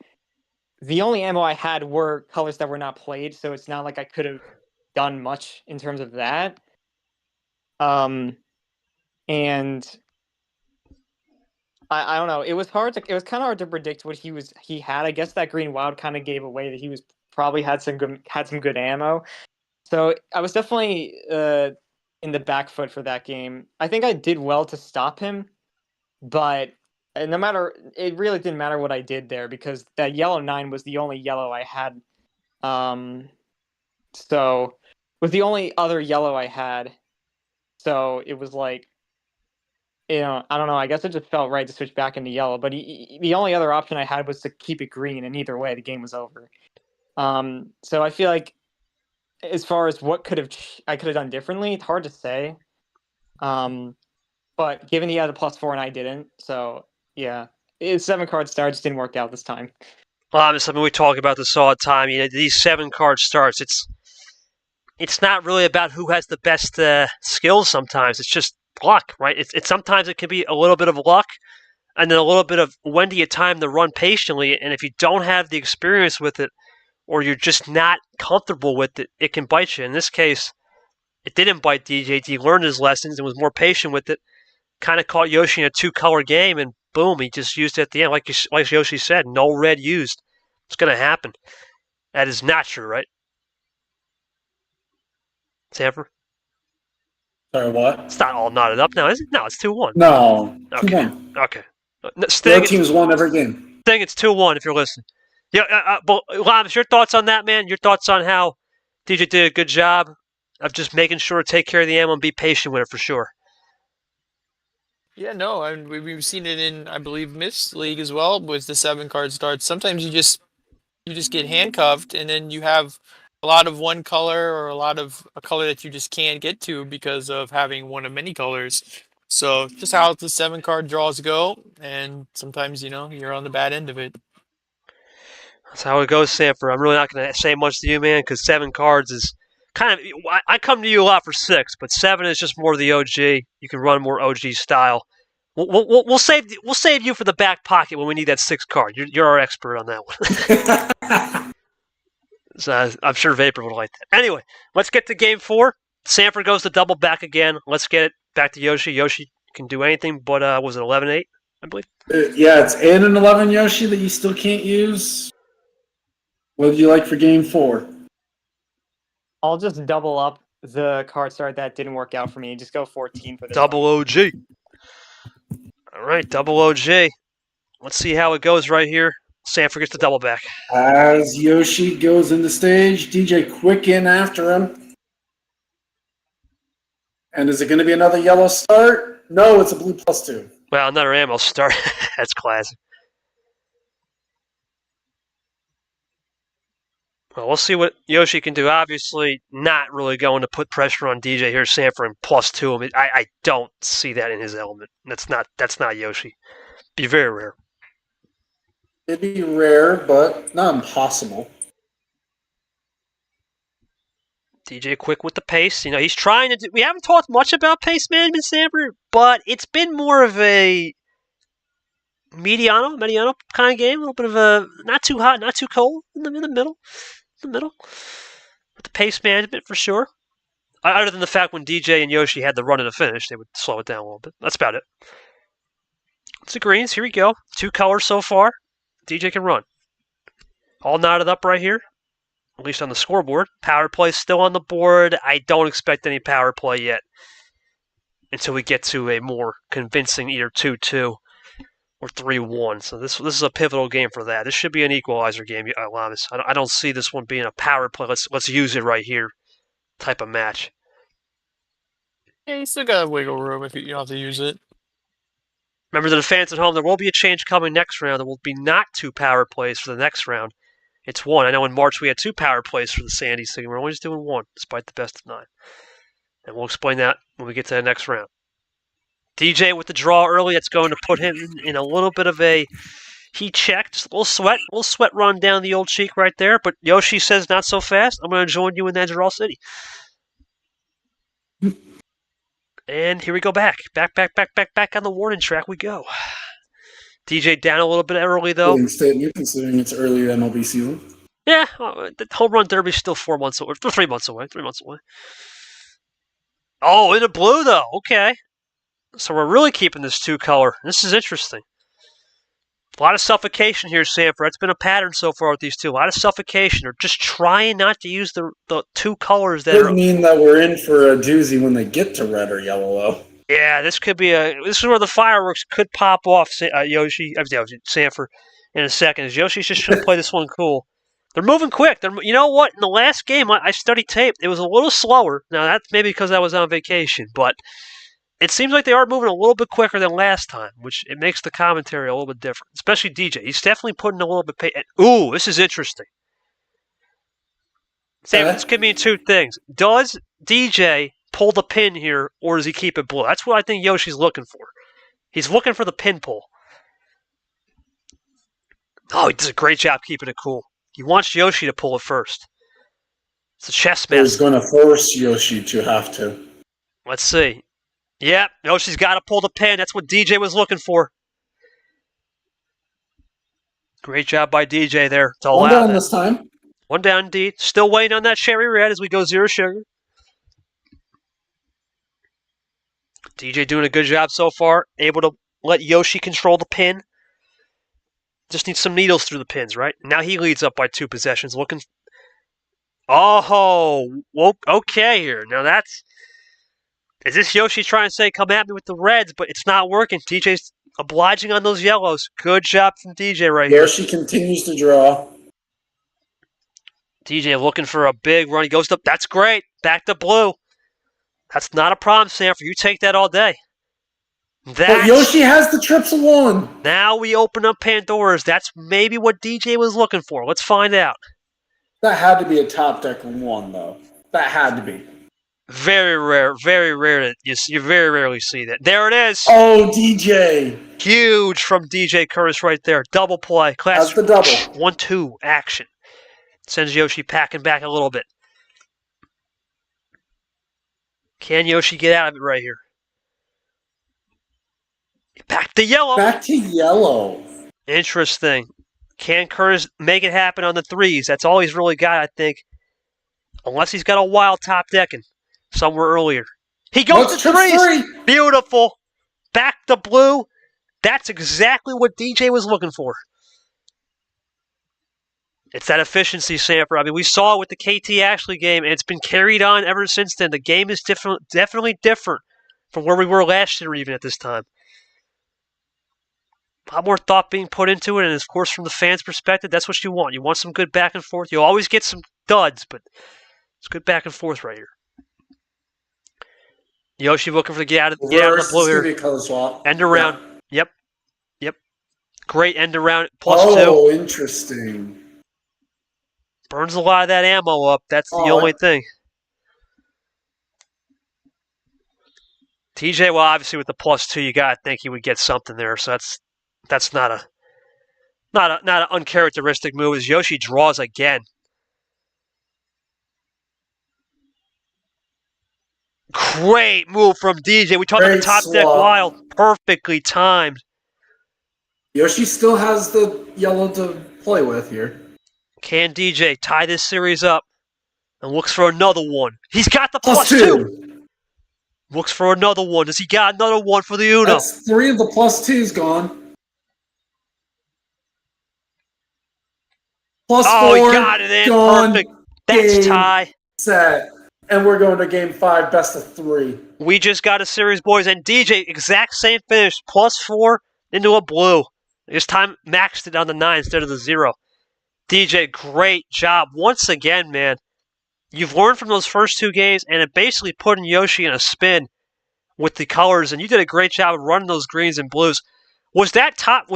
the only ammo I had were colors that were not played, so it's not like I could have done much in terms of that. And I don't know. It was kind of hard to predict what he had. I guess that green wild kind of gave away that he was probably had some good ammo. So I was definitely in the back foot for that game. I think I did well to stop him, but it really didn't matter what I did there because that yellow 9 was the only yellow I had. So it was the only other yellow I had. So it was like, I don't know. I guess it just felt right to switch back into yellow. But the only other option I had was to keep it green, and either way, the game was over. So I feel like, as far as what I could have done differently, it's hard to say. But given he had a +4 and I didn't, so yeah, it's 7-card start just didn't work out this time. Well, it's something we talk about this all the time. These 7-card starts. It's not really about who has the best skills. Sometimes it's just luck, right? It's sometimes it can be a little bit of luck, and then a little bit of when do you time the run patiently. And if you don't have the experience with it, or you're just not comfortable with it, it can bite you. In this case, it didn't bite DJ. He learned his lessons and was more patient with it. Kind of caught Yoshi in a 2-color game, and boom, he just used it at the end. Like Yoshi said, no red used. It's going to happen. That is not true, right? Sanford? sorry, what? It's not all knotted up now, is it? No, it's 2-1. No, Okay. 2-1. Okay. Both teams won every game. Sting, it's 2-1 if you're listening. Yeah, but Lams, your thoughts on that, man? Your thoughts on how DJ did a good job of just making sure to take care of the ammo and be patient with it for sure. Yeah, no, and we've seen it in, I believe, Myth's League as well with the 7-card starts. Sometimes you just get handcuffed, and then you have a lot of one color or a color that you just can't get to because of having one of many colors. So just how the 7-card draws go, and sometimes you're on the bad end of it. That's how it goes, Sanford. I'm really not going to say much to you, man, because 7 cards is kind of. I come to you a lot for 6, but 7 is just more the OG. You can run more OG style. We'll save you for the back pocket when we need that 6 card. You're our expert on that one. So I'm sure Vapor would like that. Anyway, let's get to game 4. Sanford goes to double back again. Let's get it back to Yoshi. Yoshi can do anything, but was it 11-8, I believe? Yeah, it's 8 and 11 Yoshi that you still can't use. What would you like for game 4? I'll just double up the card start that didn't work out for me. Just go 14 for this Double one. OG. All right, double OG. Let's see how it goes right here. Sanford gets the double back. As Yoshi goes into stage, DJ quick in after him. And is it going to be another yellow start? No, it's a blue +2. Well, another ammo start. That's classic. Well, we'll see what Yoshi can do. Obviously, not really going to put pressure on DJ here, Sanford, and +2. I don't see that in his element. That's not Yoshi. Be very rare. It'd be rare, but not impossible. DJ quick with the pace. He's trying to do. We haven't talked much about pace management, Sanford, but it's been more of a mediano kind of game. A little bit of a not too hot, not too cold in the middle. the middle. With the pace management, for sure. Other than the fact when DJ and Yoshi had the run and a finish, they would slow it down a little bit. That's about it. It's the greens. Here we go. 2 colors so far. DJ can run. All knotted up right here, at least on the scoreboard. Power play still on the board. I don't expect any power play yet until we get to a more convincing either 2-2 or 3-1. So this is a pivotal game for that. This should be an equalizer game, Lamas. I don't see this one being a power play. Let's use it right here type of match. Yeah, you still got wiggle room if you don't have to use it. Remember to the fans at home, there will be a change coming next round. There will be not 2 power plays for the next round. It's 1. I know in March we had 2 power plays for the Sandys thing. We're only just doing 1, despite the best of 9. And we'll explain that when we get to the next round. DJ with the draw early. That's going to put him in a little bit of a heat check. Just a little sweat run down the old cheek right there. But Yoshi says not so fast. I'm going to join you in that draw city. And here we go back. Back on the warning track we go. DJ down a little bit early, though. You're considering it's early MLB season? Yeah, the home run derby's still 4 months away. 3 months away. 3 months away. Oh, in the blue, though. Okay. So we're really keeping this 2 color. This is interesting. A lot of suffocation here, Sanford. That's been a pattern so far with these 2. A lot of suffocation. Or just trying not to use the 2 colors that Could mean that we're in for a doozy when they get to red or yellow, though. Yeah, this could be this is where the fireworks could pop off, Yoshi, Sanford, in a second. Yoshi just should play this one cool. They're moving quick. You know what? In the last game, I studied tape. It was a little slower. Now, that's maybe because I was on vacation, but it seems like they are moving a little bit quicker than last time, which it makes the commentary a little bit different, especially DJ. He's definitely putting a little bit ooh, this is interesting. Sanford, this could mean 2 things. Does DJ pull the pin here, or does he keep it blue? That's what I think Yoshi's looking for. He's looking for the pin pull. Oh, he does a great job keeping it cool. He wants Yoshi to pull it first. It's a chess match. He's going to force Yoshi to have to. Let's see. Yep, Yoshi's got to pull the pin. That's what DJ was looking for. Great job by DJ there to allow One down that. this time. 1 down indeed. Still waiting on that cherry red as we go 0 sugar. DJ doing a good job so far. Able to let Yoshi control the pin. Just needs some needles through the pins, right? Now he leads up by 2 possessions. Looking. Oh, well, okay here. Now that's. Is this Yoshi trying to say, come at me with the reds, but it's not working. DJ's obliging on those yellows. Good job from DJ right here. Yoshi continues to draw. DJ looking for a big run. He goes up. That's great. Back to blue. That's not a problem, Sanford. You take that all day. But Yoshi has the trips of 1. Now we open up Pandora's. That's maybe what DJ was looking for. Let's find out. That had to be a top deck 1, though. That had to be. Very rare. Very rare. You very rarely see that. There it is. Oh, DJ. Huge from DJ Curtis right there. Double play. That's the double. 1-2 action. Sends Yoshi packing back a little bit. Can Yoshi get out of it right here? Back to yellow. Back to yellow. Interesting. Can Curtis make it happen on the 3s? That's all he's really got, I think. Unless he's got a wild top decking somewhere earlier. He goes to 3s. Beautiful. Back to blue. That's exactly what DJ was looking for. It's that efficiency, Sanford. I mean, we saw it with the KT Ashley game, and it's been carried on ever since then. The game is definitely different from where we were last year, even at this time. A lot more thought being put into it, and of course, from the fans' perspective, that's what you want. You want some good back and forth. You'll always get some duds, but it's good back and forth right here. Yoshi looking for the get out of the blue here. End around. Yeah. Yep. Great end around. +2. Oh, interesting. Burns a lot of that ammo up. That's the only thing. TJ, well, obviously with the +2, you gotta think he would get something there. So that's not an uncharacteristic move. As Yoshi draws again. Great move from DJ. We talked about the top deck wild. Perfectly timed. Yoshi still has the yellow to play with here. Can DJ tie this series up and looks for another one? He's got the Plus +2. two. Looks for another one. Does he got another one for the Uno? That's 3 of the +2s gone. +4. Oh, he got it in. Gone. Perfect. That's Game tie. set. And we're going to game 5, best of 3. We just got a series, boys. And DJ, exact same finish. +4 into a blue. This time maxed it on the 9 instead of the 0. DJ, great job. Once again, man. You've learned from those first 2 games, and it basically put Yoshi in a spin with the colors, and you did a great job of running those greens and blues. Was that top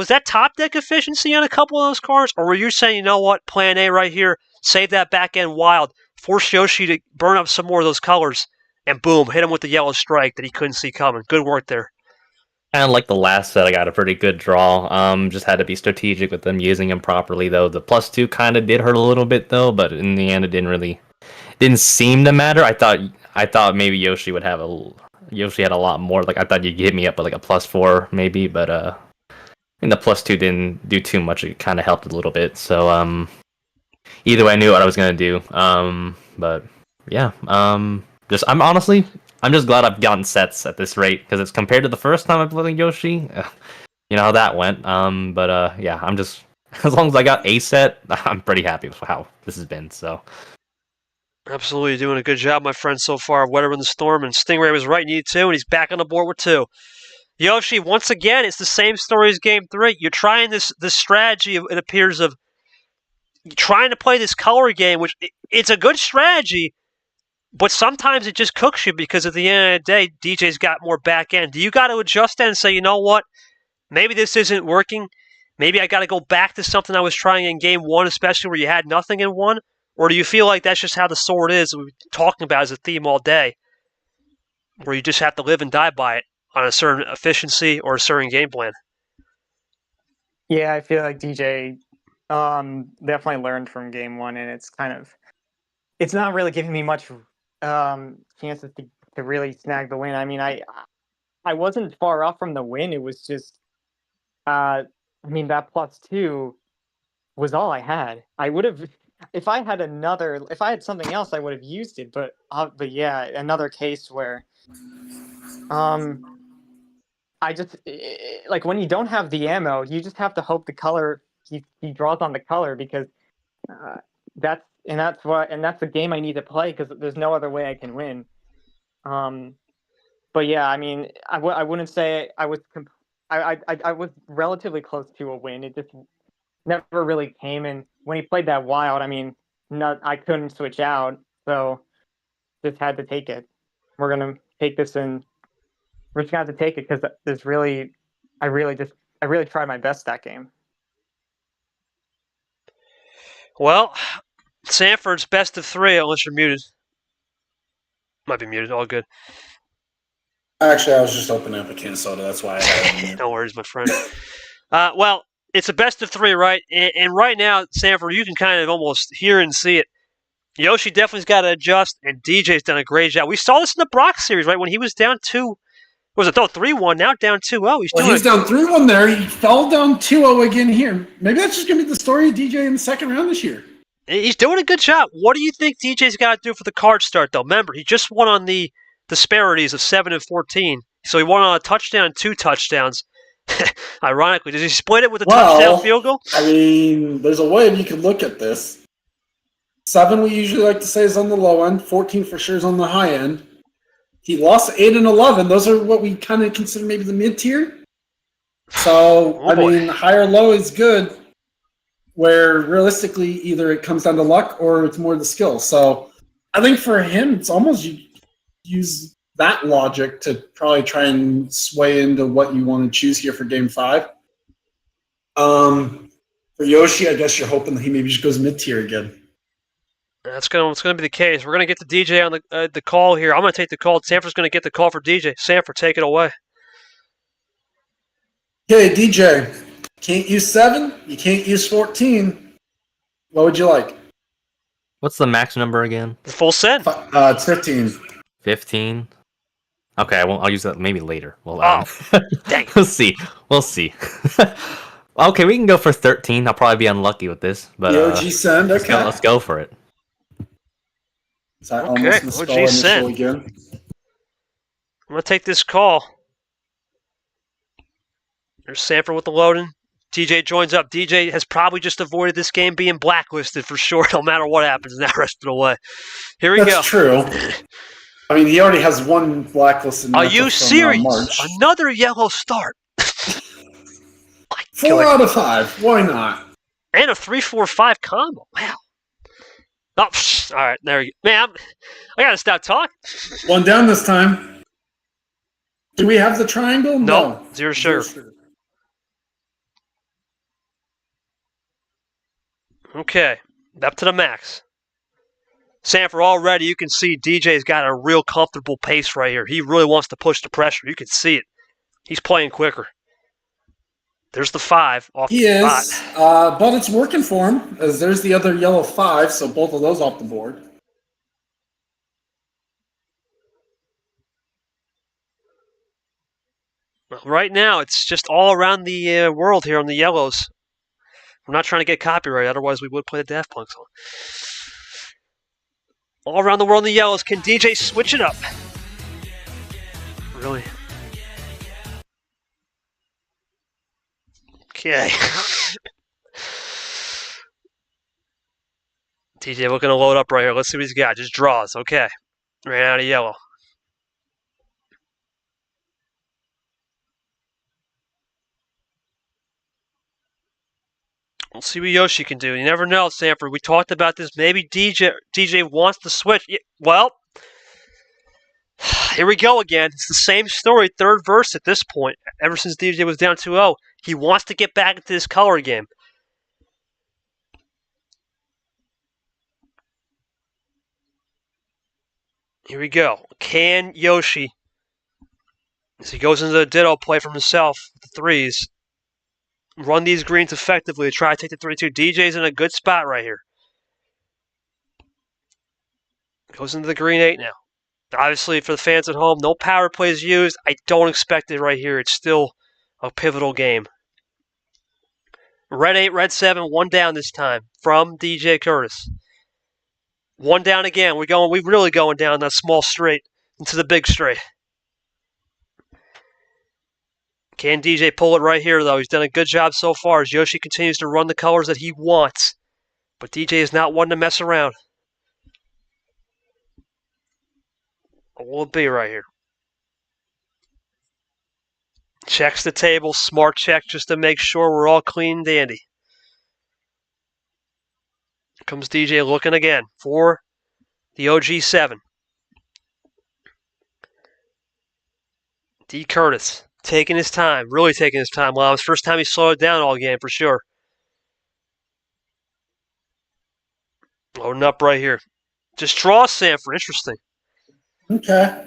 deck efficiency on a couple of those cards, or were you saying, you know what, plan A right here, save that back end wild, force Yoshi to burn up some more of those colors, and boom, hit him with the yellow strike that he couldn't see coming. Good work there. Kind of like the last set, I got a pretty good draw. Just had to be strategic with them using them properly, though. The +2 kind of did hurt a little bit, though, but in the end, it didn't seem to matter. I thought maybe Yoshi would have Yoshi had a lot more. Like I thought you'd hit me up with like a +4 maybe, but and the +2 didn't do too much. It kind of helped a little bit. So either way, I knew what I was gonna do. But yeah, I'm just glad I've gotten sets at this rate because it's compared to the first time I played Yoshi. You know how that went. Yeah, I'm just as long as I got a set, I'm pretty happy with how this has been. So. Absolutely doing a good job, my friend, so far. Weathering the storm, and Stingray was right, needed 2, and he's back on the board with 2. Yoshi, once again, it's the same story as Game 3. You're trying this strategy, it appears, of trying to play this color game, which it's a good strategy, but sometimes it just cooks you because at the end of the day, DJ's got more back end. Do you got to adjust that and say, you know what, maybe this isn't working? Maybe I got to go back to something I was trying in Game 1, especially where you had nothing in 1? Or do you feel like that's just how the sword is, we've been talking about as a theme all day, where you just have to live and die by it on a certain efficiency or a certain game plan? Yeah, I feel like DJ definitely learned from Game 1, and it's not really giving me much chances to really snag the win. I mean, I wasn't far off from the win. It was just, that +2 was all I had. I would have... If I had something else, I would have used it. But yeah, another case where, I just like when you don't have the ammo, you just have to hope the color he draws on the color because that's the game I need to play because there's no other way I can win. But yeah, I mean, I wouldn't say I was I was relatively close to a win. It just never really came, and when he played that wild, I mean, I couldn't switch out, so just had to take it. We're gonna take this, and we're just gonna have to take it because I really tried my best that game. Well, Sanford's best of 3, unless you're muted. Might be muted, all good. Actually, I was just opening up a can of soda, that's why I had it. No worries, my friend. Well, it's a best of 3, right? And right now, Sanford, you can kind of almost hear and see it. Yoshi definitely's got to adjust, and DJ's done a great job. We saw this in the Brock series, right? When he was down 2, was it 3-1, now down 2-0. He's down 3-1 there. He fell down 2-0 again here. Maybe that's just going to be the story of DJ in the second round this year. He's doing a good job. What do you think DJ's got to do for the card start, though? Remember, he just won on the disparities of 7 and 14. So he won on a touchdown, 2 touchdowns. Ironically, does he split it with a touchdown field goal? I mean, there's a way you could look at this. 7, we usually like to say, is on the low end. 14 for sure is on the high end. He lost 8 and 11. Those are what we kind of consider maybe the mid-tier. So, I mean, high or low is good, where realistically either it comes down to luck or it's more the skill. So, I think for him, it's almost you use that logic to probably try and sway into what you want to choose here for Game 5. For Yoshi, I guess you're hoping that he maybe just goes mid-tier again. That's going to be the case. We're going to get the DJ on the call here. I'm going to take the call. Sanford's going to get the call for DJ. Sanford, take it away. Okay, DJ. Can't use 7. You can't use 14. What would you like? What's the max number again? The full set? It's 15. 15. Okay, I'll use that maybe later. Well, dang. We'll see. Okay, we can go for 13. I'll probably be unlucky with this, but The OG send. Okay. let's go for it. So I Okay, almost misspelled OG send. initial again. I'm going to take this call. There's Sanford with the loading. DJ joins up. DJ has probably just avoided this game being blacklisted for sure, no matter what happens in that rest of the way. Here we go. That's true. I mean, he already has one blacklisted Are matchup you from serious? March. Another yellow start. 4 out of 5. Why not? And a 3-4-5 combo. Wow. Oh, all right, there you go. Man, I got to stop talking. One down this time. Do we have the triangle? No. Zero sugar. Okay, up to the max. Sanford already, you can see DJ's got a real comfortable pace right here. He really wants to push the pressure. You can see it. He's playing quicker. There's the 5 off He the is, spot. but it's working for him, as there's the other yellow 5, so both of those off the board. Right now, it's just all around the world here on the yellows. We're not trying to get copyright, otherwise we would play the Daft Punk song. All around the world in the yellows. Can DJ switch it up? Really? Okay. DJ looking to load up right here. Let's see what he's got. Just draws. Okay. Ran out of yellow. We'll see what Yoshi can do. You never know, Sanford. We talked about this. Maybe DJ wants to switch. Well, here we go again. It's the same story, third verse at this point. Ever since DJ was down 2-0, he wants to get back into this color game. Here we go. Can Yoshi, as he goes into the ditto play from himself, the 3s, run these greens effectively to try to take the 3-2. DJ's in a good spot right here. Goes into the green 8 now. Obviously, for the fans at home, no power plays used. I don't expect it right here. It's still a pivotal game. Red 8, red 7, 1 down this time from DJ Curtis. 1 down again. We're really going down that small straight into the big straight. Can DJ pull it right here, though? He's done a good job so far as Yoshi continues to run the colors that he wants. But DJ is not one to mess around. What will it be right here? Checks the table. Smart check just to make sure we're all clean and dandy. Here comes DJ looking again for the OG7. D. Curtis. Taking his time, really taking his time. Well, it was the first time he slowed it down all game for sure. Loading up right here. Just draw Sanford. Interesting. Okay.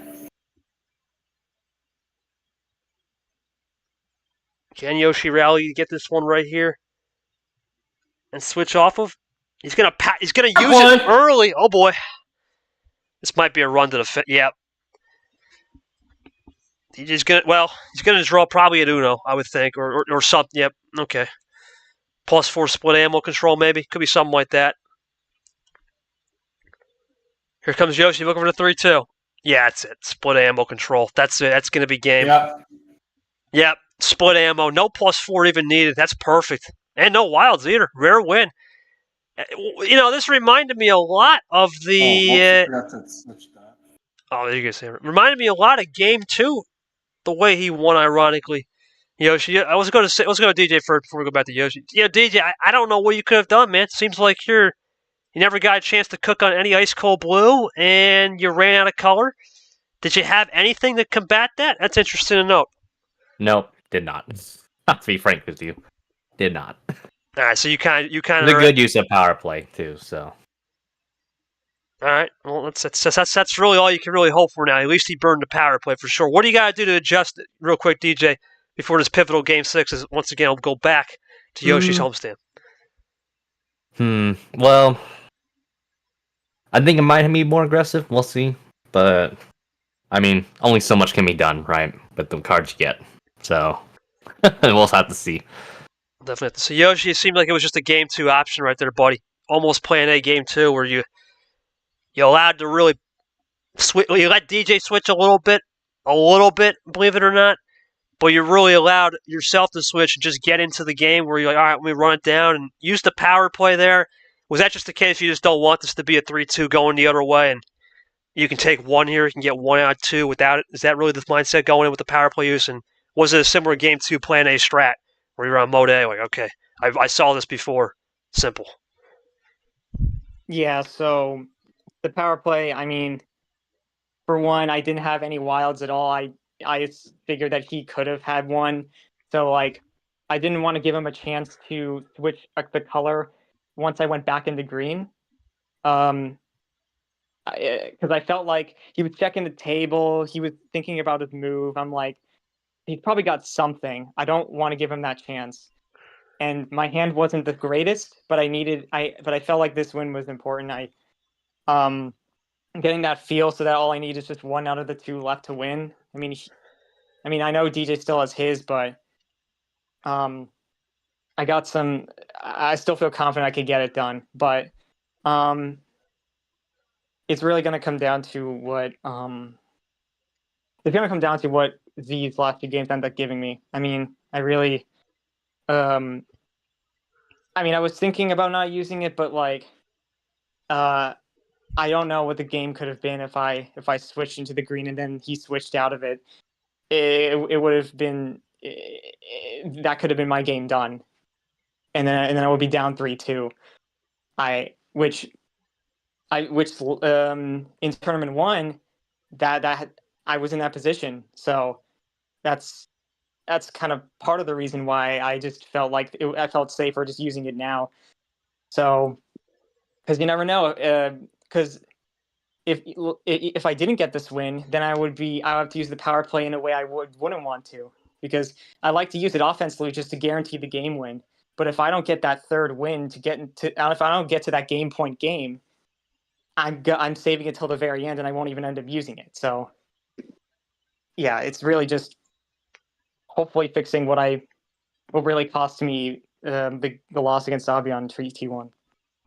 Can Yoshi rally to get this one right here and switch off of? He's gonna use it early. Oh boy, this might be a run to the yeah. He's gonna draw probably at Uno, I would think, or something. Yep. Okay. +4 split ammo control, maybe. Could be something like that. Here comes Yoshi looking for the 3-2. Yeah, that's it. Split ammo control. That's it. That's gonna be game. Yep. Split ammo. No +4 even needed. That's perfect. And no wilds either. Rare win. You know, this reminded me a lot of the. Oh, there you go, Sam. Reminded me a lot of Game 2. The way he won, ironically. Yoshi, I was going to DJ first before we go back to Yoshi. Yeah, DJ, I don't know what you could have done, man. Seems like you never got a chance to cook on any ice cold blue, and you ran out of color. Did you have anything to combat that? That's interesting to note. Nope, did not. To be frank with you, did not. All right, so you kind of the good use of power play too. So. All right. Well, that's really all you can really hope for now. At least he burned the power play for sure. What do you got to do to adjust it, real quick, DJ, before this pivotal Game 6 is once again will go back to Yoshi's homestand? Well, I think it might be more aggressive. We'll see, but I mean, only so much can be done, right? With the cards you get, so we'll have to see. Definitely have to see. Yoshi, it seemed like it was just a game 2 option right there, buddy. Almost playing a game 2 where you allowed to really switch. You let DJ switch a little bit, believe it or not. But you really allowed yourself to switch and just get into the game where you're like, all right, let me run it down and use the power play there. Was that just the case you just don't want this to be a 3-2 going the other way and you can take one here, you can get 1 out of 2 without it? Is that really the mindset going in with the power play use? And was it a similar game 2 plan A strat where you're on mode A, like, okay, I saw this before. Simple. Yeah, so the power play, I mean, for one, I didn't have any wilds at all. I figured that he could have had one. So, like, I didn't want to give him a chance to switch the color once I went back into green. Because I felt like he was checking the table. He was thinking about his move. I'm like, he's probably got something. I don't want to give him that chance. And my hand wasn't the greatest, but I felt like this win was important. Getting that feel so that all I need is just 1 out of the 2 left to win. I mean, I know DJ still has his, but I still feel confident I could get it done. But it's really going to come down to what these last 2 games end up giving me. I mean, I was thinking about not using it, but like, I don't know what the game could have been if I switched into the green and then he switched out of it. It would have been that could have been my game done, and then I would be down 3-2. Which in tournament 1 that I was in that position, so that's kind of part of the reason why I just felt like I felt safer just using it now. So, because you never know. Because if I didn't get this win, then I would have to use the power play in a way I wouldn't want to, because I like to use it offensively just to guarantee the game win. But if I don't get that 3rd win if I don't get to that game point game, I'm saving it till the very end, and I won't even end up using it. So, yeah, it's really just hopefully fixing what really cost me the loss against Avion in T1.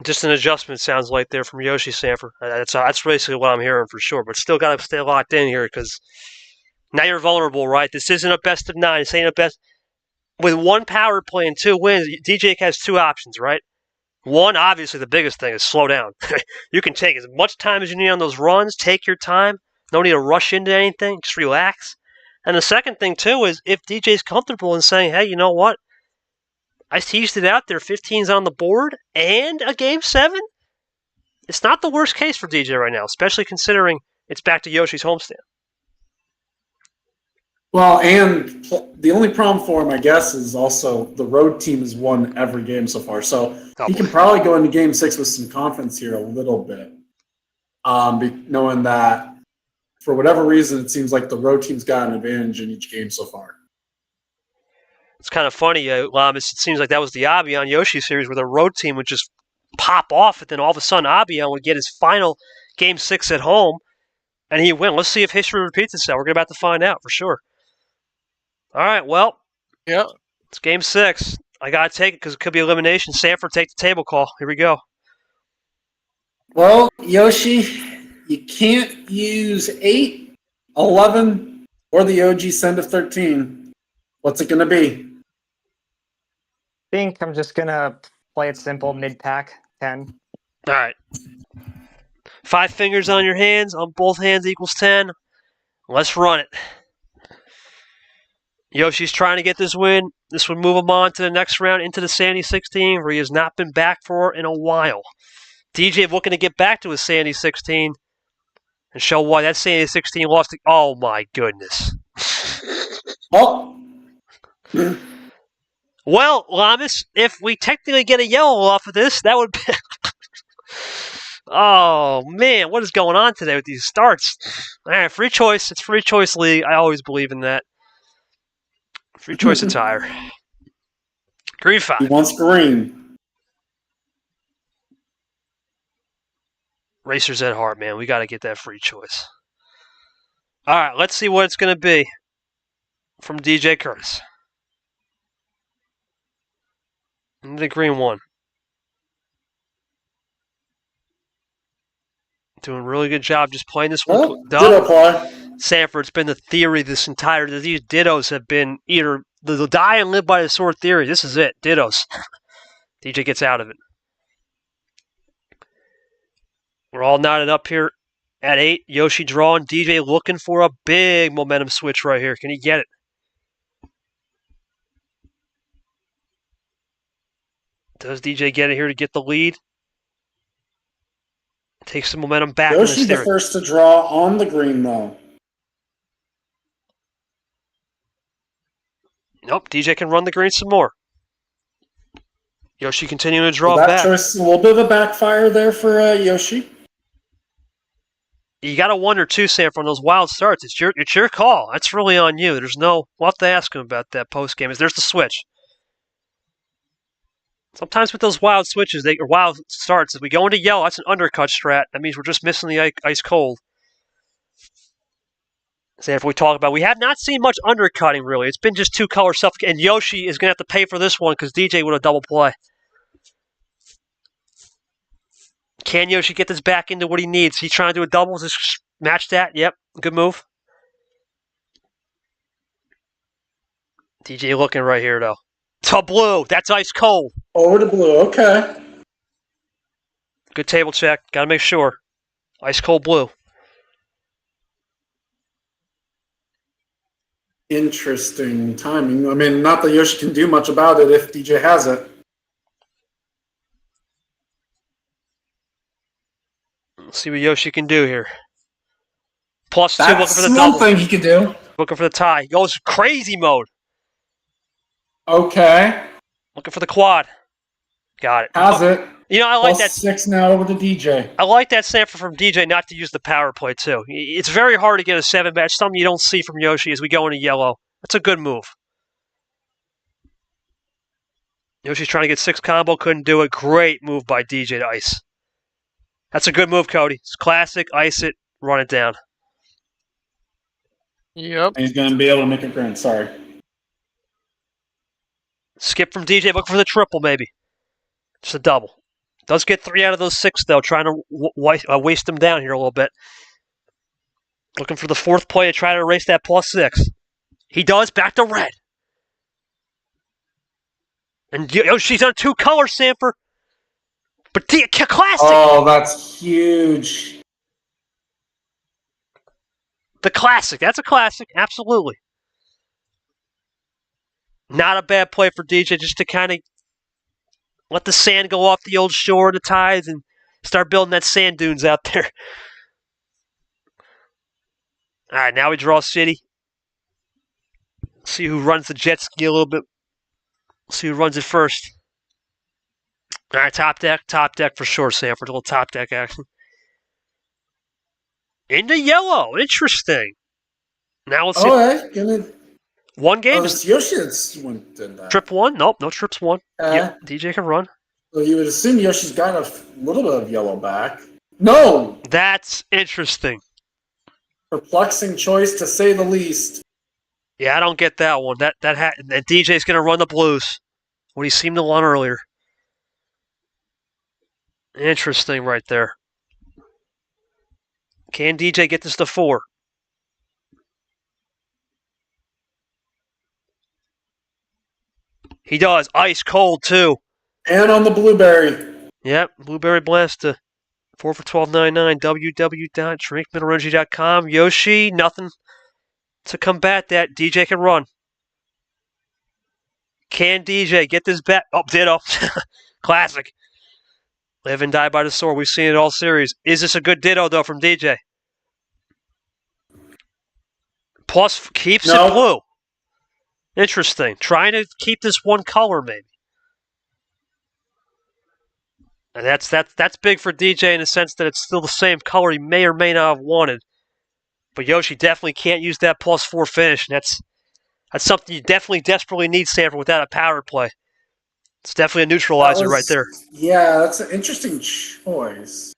Just an adjustment, sounds like, there from Yoshi Sanford. That's basically what I'm hearing for sure. But still got to stay locked in here because now you're vulnerable, right? This isn't a best of 9. This ain't a best. With 1 power play and 2 wins, DJ has 2 options, right? One, obviously, the biggest thing is slow down. You can take as much time as you need on those runs. Take your time. No need to rush into anything. Just relax. And the second thing, too, is if DJ's comfortable in saying, hey, you know what? I teased it out there. 15's on the board and a game 7. It's not the worst case for DJ right now, especially considering it's back to Yoshi's homestand. Well, and the only problem for him, I guess, is also the road team has won every game so far. So he can probably go into game 6 with some confidence here a little bit, knowing that for whatever reason, it seems like the road team's got an advantage in each game so far. It's kind of funny, Lamas. It seems like that was the Avion Yoshi series where the road team would just pop off, and then all of a sudden Avion would get his final game 6 at home, and he'd win. Let's see if history repeats itself. We're about to find out for sure. All right, well, Yeah. It's game 6. I got to take it because it could be elimination. Sanford, take the table call. Here we go. Well, Yoshi, you can't use 8, 11, or the OG send of 13. What's it going to be? I think I'm just gonna play it simple, mid-pack, 10. All right. 5 fingers on your hands. On both hands equals 10. Let's run it. Yoshi's trying to get this win. This would move him on to the next round into the Sandy 16, where he has not been back for in a while. DJ looking to get back to his Sandy 16 and show why that Sandy 16 lost. Oh, my goodness. Oh. Well, Lamas, if we technically get a yellow off of this, that would be... Oh, man, what is going on today with these starts? All right, free choice. It's free choice league. I always believe in that. Free choice attire. Green 5. He wants green. Racers at heart, man. We got to get that free choice. All right, let's see what it's going to be from DJ Curtis. Into the green one. Doing a really good job just playing this one. Well, ditto play. Sanford's been the theory this entire. These dittos have been either the die and live by the sword theory. This is it. Dittos. DJ gets out of it. We're all knotted up here at 8. Yoshi drawing. DJ looking for a big momentum switch right here. Can he get it? Does DJ get it here to get the lead? Takes the momentum back. Yoshi the first to draw on the green, though. Nope, DJ can run the green some more. Yoshi continuing to draw that back. Choice, a little bit of a backfire there for Yoshi. You got to wonder, too, Sam, from those wild starts. It's your call. That's really on you. There's no... We'll have to ask him about that post-game. There's the switch. Sometimes with those wild switches, or wild starts, if we go into yellow, that's an undercut strat. That means we're just missing the ice cold. Say if we talk about, we have not seen much undercutting really. It's been just 2 color stuff, and Yoshi is going to have to pay for this one because DJ would have double play. Can Yoshi get this back into what he needs? He's trying to do a double. Just match that. Yep, good move. DJ looking right here though. To blue. That's ice cold. Over to blue. Okay. Good table check. Got to make sure. Ice cold blue. Interesting timing. I mean, not that Yoshi can do much about it if DJ has it. Let's see what Yoshi can do here. +2 That's looking for the one double. thing he could do. Looking for the tie. Goes crazy mode. Okay. Looking for the quad. Got it. Has it. You know, I like that. +6 now over to DJ. I like that Sanford from DJ not to use the power play, too. It's very hard to get a 7 match. Something you don't see from Yoshi as we go into yellow. That's a good move. Yoshi's trying to get 6 combo. Couldn't do it. Great move by DJ to ice. That's a good move, Cody. It's classic. Ice it. Run it down. Yep. And he's going to be able to make it grand. Sorry. Skip from DJ. Looking for the triple, maybe. Just a double. Does get 3 out of those 6, though. Trying to waste them down here a little bit. Looking for the 4th play to try to erase that +6. He does. Back to red. And Yoshi's on 2 colors, Sanford. But classic. Oh, that's huge. The classic. That's a classic. Absolutely. Not a bad play for DJ just to kind of let the sand go off the old shore, the tides, and start building that sand dunes out there. All right, now we draw City. See who runs the jet ski a little bit. See who runs it first. All right, top deck for sure, Sanford. A little top deck action. Into yellow. Interesting. Now let's see. Okay. One game. It's Yoshi that's did that. Trip 1? Nope, no trips 1. Yeah, DJ can run. So you would assume Yoshi's got a little bit of yellow back. No! That's interesting. Perplexing choice to say the least. Yeah, I don't get that one. That DJ's going to run the blues. What he seemed to run earlier. Interesting right there. Can DJ get this to 4? He does. Ice cold, too. And on the blueberry. Yep, Blueberry Blast to 4 for $12.99. www.drinkmineralogy.com. Yoshi, nothing to combat that. DJ can run. Can DJ get this back? Oh, ditto. Classic. Live and die by the sword. We've seen it all series. Is this a good ditto, though, from DJ? Plus, keeps it blue. Interesting. Trying to keep this one color, maybe. And that's big for DJ in the sense that it's still the same color he may or may not have wanted. But Yoshi definitely can't use that +4 finish. And that's something you definitely desperately need, Sanford, without a power play. It's definitely a neutralizer right there. Yeah, that's an interesting choice.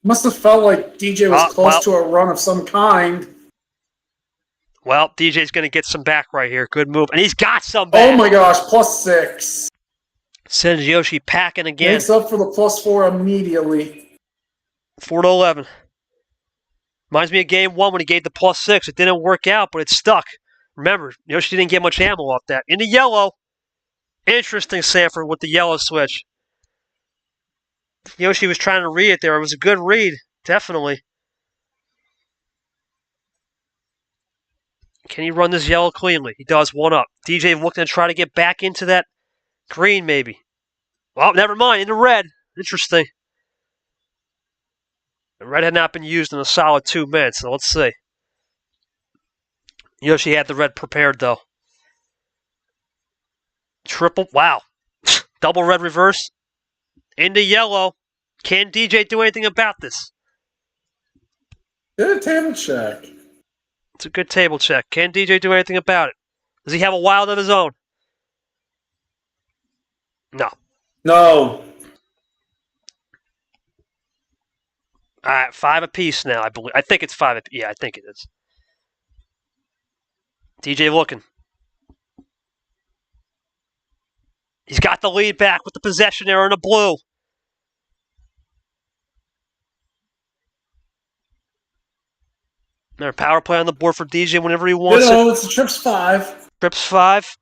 Must have felt like DJ was close to a run of some kind. Well, DJ's going to get some back right here. Good move. And he's got some back. Oh my gosh, +6. Sends Yoshi packing again. Makes up for the +4 immediately. 4-11. Reminds me of game 1 when he gave the +6. It didn't work out, but it stuck. Remember, Yoshi didn't get much ammo off that. Into yellow. Interesting, Sanford, with the yellow switch. Yoshi was trying to read it there. It was a good read, definitely. Can he run this yellow cleanly? He does. 1 up. DJ looking to try to get back into that green, maybe. Well, never mind. Into red. Interesting. The red had not been used in a solid 2 minutes, so let's see. Yoshi had the red prepared, though. Triple. Wow. Double red reverse. Into yellow. Can DJ do anything about this? Good table check. It's a good table check. Can DJ do anything about it? Does he have a wild of his own? No. No. All right, 5 apiece now, I believe. I think it's 5 apiece. Yeah, I think it is. DJ looking. He's got the lead back with the possession there in the blue. Another power play on the board for DJ whenever he wants it. It's a trips 5. Trips 5.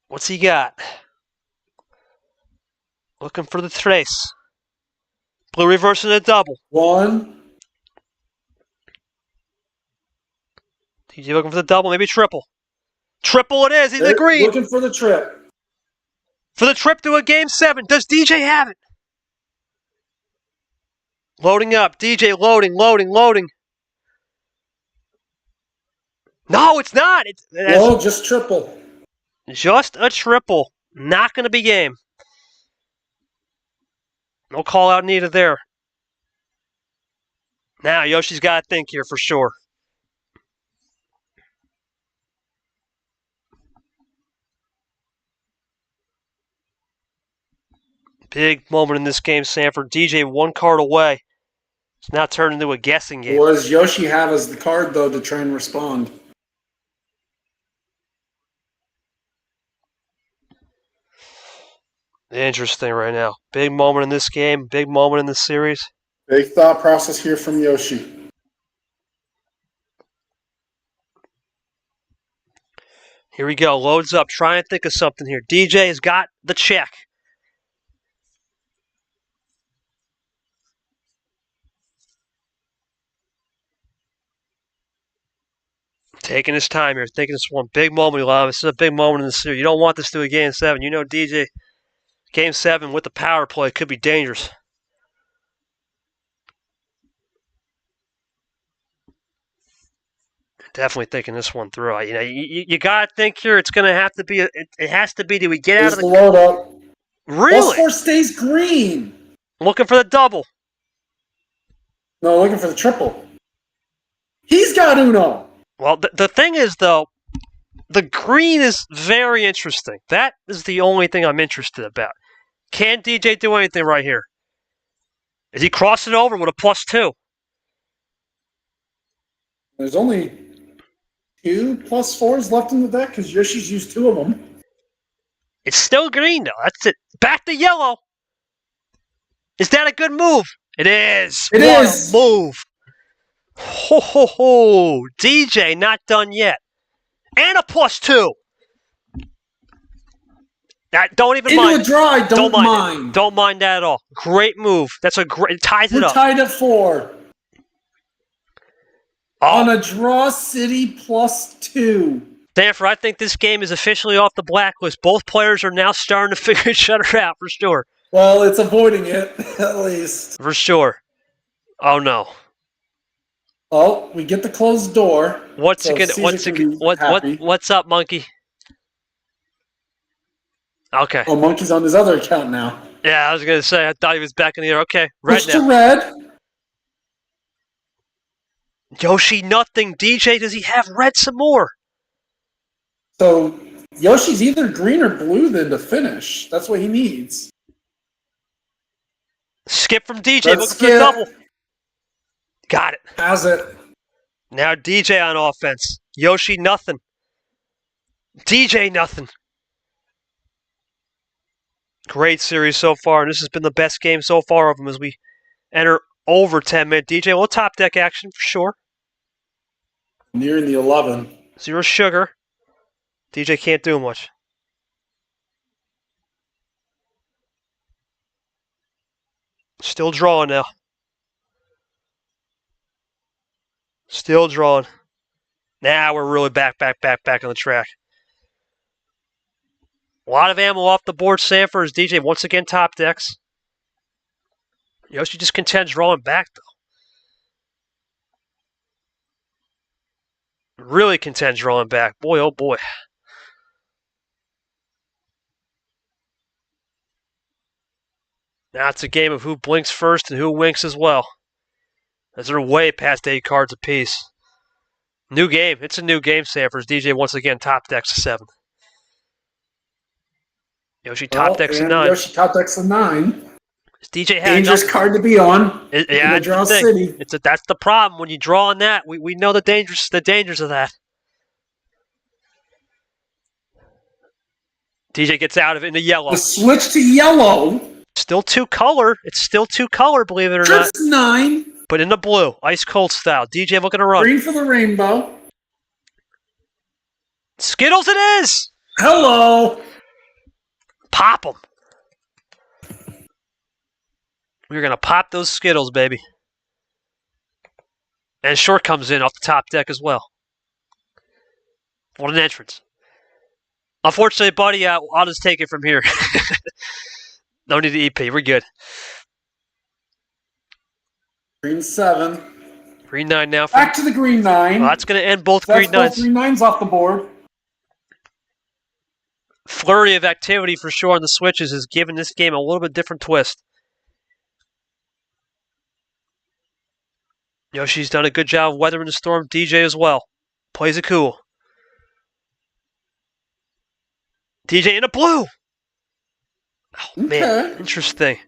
What's he got? Looking for the trace. Blue reversing a double. 1. DJ looking for the double, maybe triple. Triple it is. He's the green. Looking for the trip. For the trip to a game 7. Does DJ have it? Loading up. DJ loading. No, it's not. No, just triple. Just a triple. Not going to be game. No call out needed there. Now, Yoshi's got to think here for sure. Big moment in this game, Sanford. DJ 1 card away. It's now turned into a guessing game. What does Yoshi have as the card, though, to try and respond? Interesting right now. Big moment in this game. Big moment in this series. Big thought process here from Yoshi. Here we go. Loads up. Try and think of something here. DJ has got the check. Taking his time here. Taking this one. Big moment, Love. This is a big moment in the series. You don't want this to a game 7. You know DJ, game 7 with the power play could be dangerous. Definitely thinking this one through. You know, you got to think here. It's going to have to be. It has to be. Do we get out of the load up? Really? +4 stays green. Looking for the double. No, looking for the triple. He's got Uno. Well, the thing is, though, the green is very interesting. That is the only thing I'm interested about. Can DJ do anything right here? Is he crossing over with a +2? There's only 2 +4s left in the deck because Yoshi's used 2 of them. It's still green, though. That's it. Back to yellow. Is that a good move? It is. It is. A move. Ho, ho, ho. DJ not done yet. And a +2. Don't even Into mind. a dry, don't mind. It. Don't mind that at all. Great move. That's a great. It ties it up. We're tied at 4. Oh. On a draw city +2. Stanford, I think this game is officially off the blacklist. Both players are now starting to figure each other out for sure. Well, it's avoiding it, at least. For sure. Oh no. Oh, we get the closed door. What's up, Monkey? Okay. Oh, Monkey's on his other account now. Yeah, I was gonna say I thought he was back in the air. Okay. Red Switch now. to red. Yoshi nothing. DJ, does he have red some more? So Yoshi's either green or blue then to finish. That's what he needs. Skip from DJ, Let's looking for the double. Got it. Has it. Now DJ on offense. Yoshi nothing. DJ nothing. Great series so far, and this has been the best game so far of them as we enter over 10-minute DJ. A little top deck action for sure. Nearing the 11. Zero sugar. DJ can't do much. Still drawing now. Still drawing. Now we're really back on the track. A lot of ammo off the board, Sanford, as DJ once again top decks. Yoshi just contends drawing back, though. Really contends drawing back. Boy, oh boy. Now it's a game of who blinks first and who winks as well, as they're way past 8 cards apiece. New game. It's a new game, Sanford. DJ once again top decks a 7. Yoshi top decks a 9. Yoshi top decks a 9. DJ had dangerous enough. Card to be on. Yeah, draw city. That's the problem when you draw on that. We know the dangers of that. DJ gets out of it into yellow. The switch to yellow. Still 2 color. It's still 2 color, believe it or not. Trips 9. But in the blue, ice cold style. DJ looking to run. Green for the rainbow. Skittles it is. Hello. Pop them. We're going to pop those Skittles, baby. And short comes in off the top deck as well. What an entrance. Unfortunately, buddy, I'll just take it from here. No need to EP. We're good. Green 7. Green 9 now. Back to the green 9. Well, that's going to end both That's green 9s. both green 9s off the board. Flurry of activity for sure on the switches has given this game a little bit different twist. Yoshi's done a good job of weathering the storm. DJ as well. Plays it cool. DJ in a blue. Oh, man. Interesting.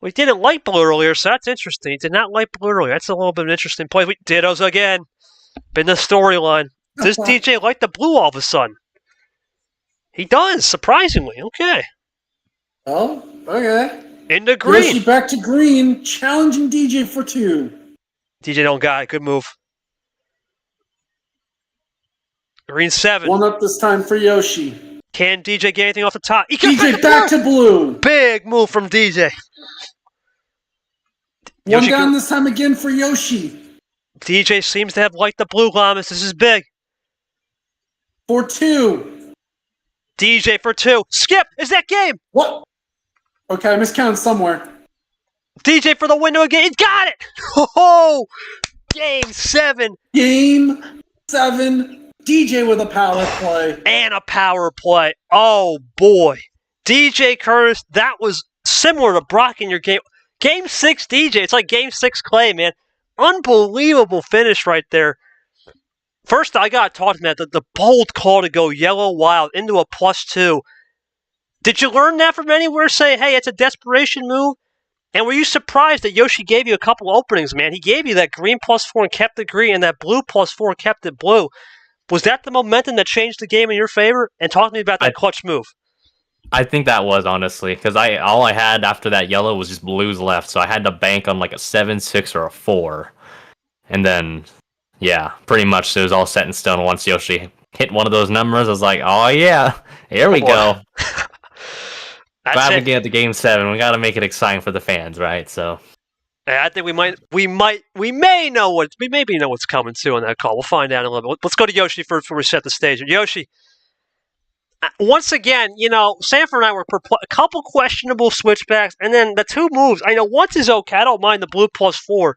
Well, he didn't like blue earlier, so that's interesting. He did not like blue earlier. That's a little bit of an interesting play. Dittos again. Been the storyline. Does DJ like the blue all of a sudden? He does, surprisingly. Okay. Oh, okay. Into green. Yoshi back to green, challenging DJ for 2. DJ don't got it. Good move. Green 7. 1 up this time for Yoshi. Can DJ get anything off the top? DJ back to blue. Big move from DJ. 1 down this time again for Yoshi. DJ seems to have liked the blue, Lamas. This is big. For 2. DJ for 2. Skip! Is that game? What? Okay, I miscounted somewhere. DJ for the window again. He got it! Oh! Game 7. Game 7. DJ with a power play. And a power play. Oh, boy. DJ Curtis, that was similar to Brock in your game. Game 6 DJ. It's like Game 6 Clay, man. Unbelievable finish right there. First, I got to talk to him about the bold call to go yellow wild into a +2. Did you learn that from anywhere? Say, hey, it's a desperation move? And were you surprised that Yoshi gave you a couple openings, man? He gave you that green +4 and kept it green, and that blue +4 and kept it blue. Was that the momentum that changed the game in your favor? And talk to me about that clutch move. I think that was, honestly, because all I had after that yellow was just blues left, so I had to bank on like a 7, 6, or a 4. And then, yeah, pretty much it was all set in stone. Once Yoshi hit one of those numbers, I was like, oh yeah, here we go. Glad we get to Game 7. We got to make it exciting for the fans, right? So, I think we may know what's coming too on that call. We'll find out in a little bit. Let's go to Yoshi first before we set the stage. Yoshi, once again, Sanford and I were a couple questionable switchbacks, and then the 2 moves. I know once is okay. I don't mind the blue +4.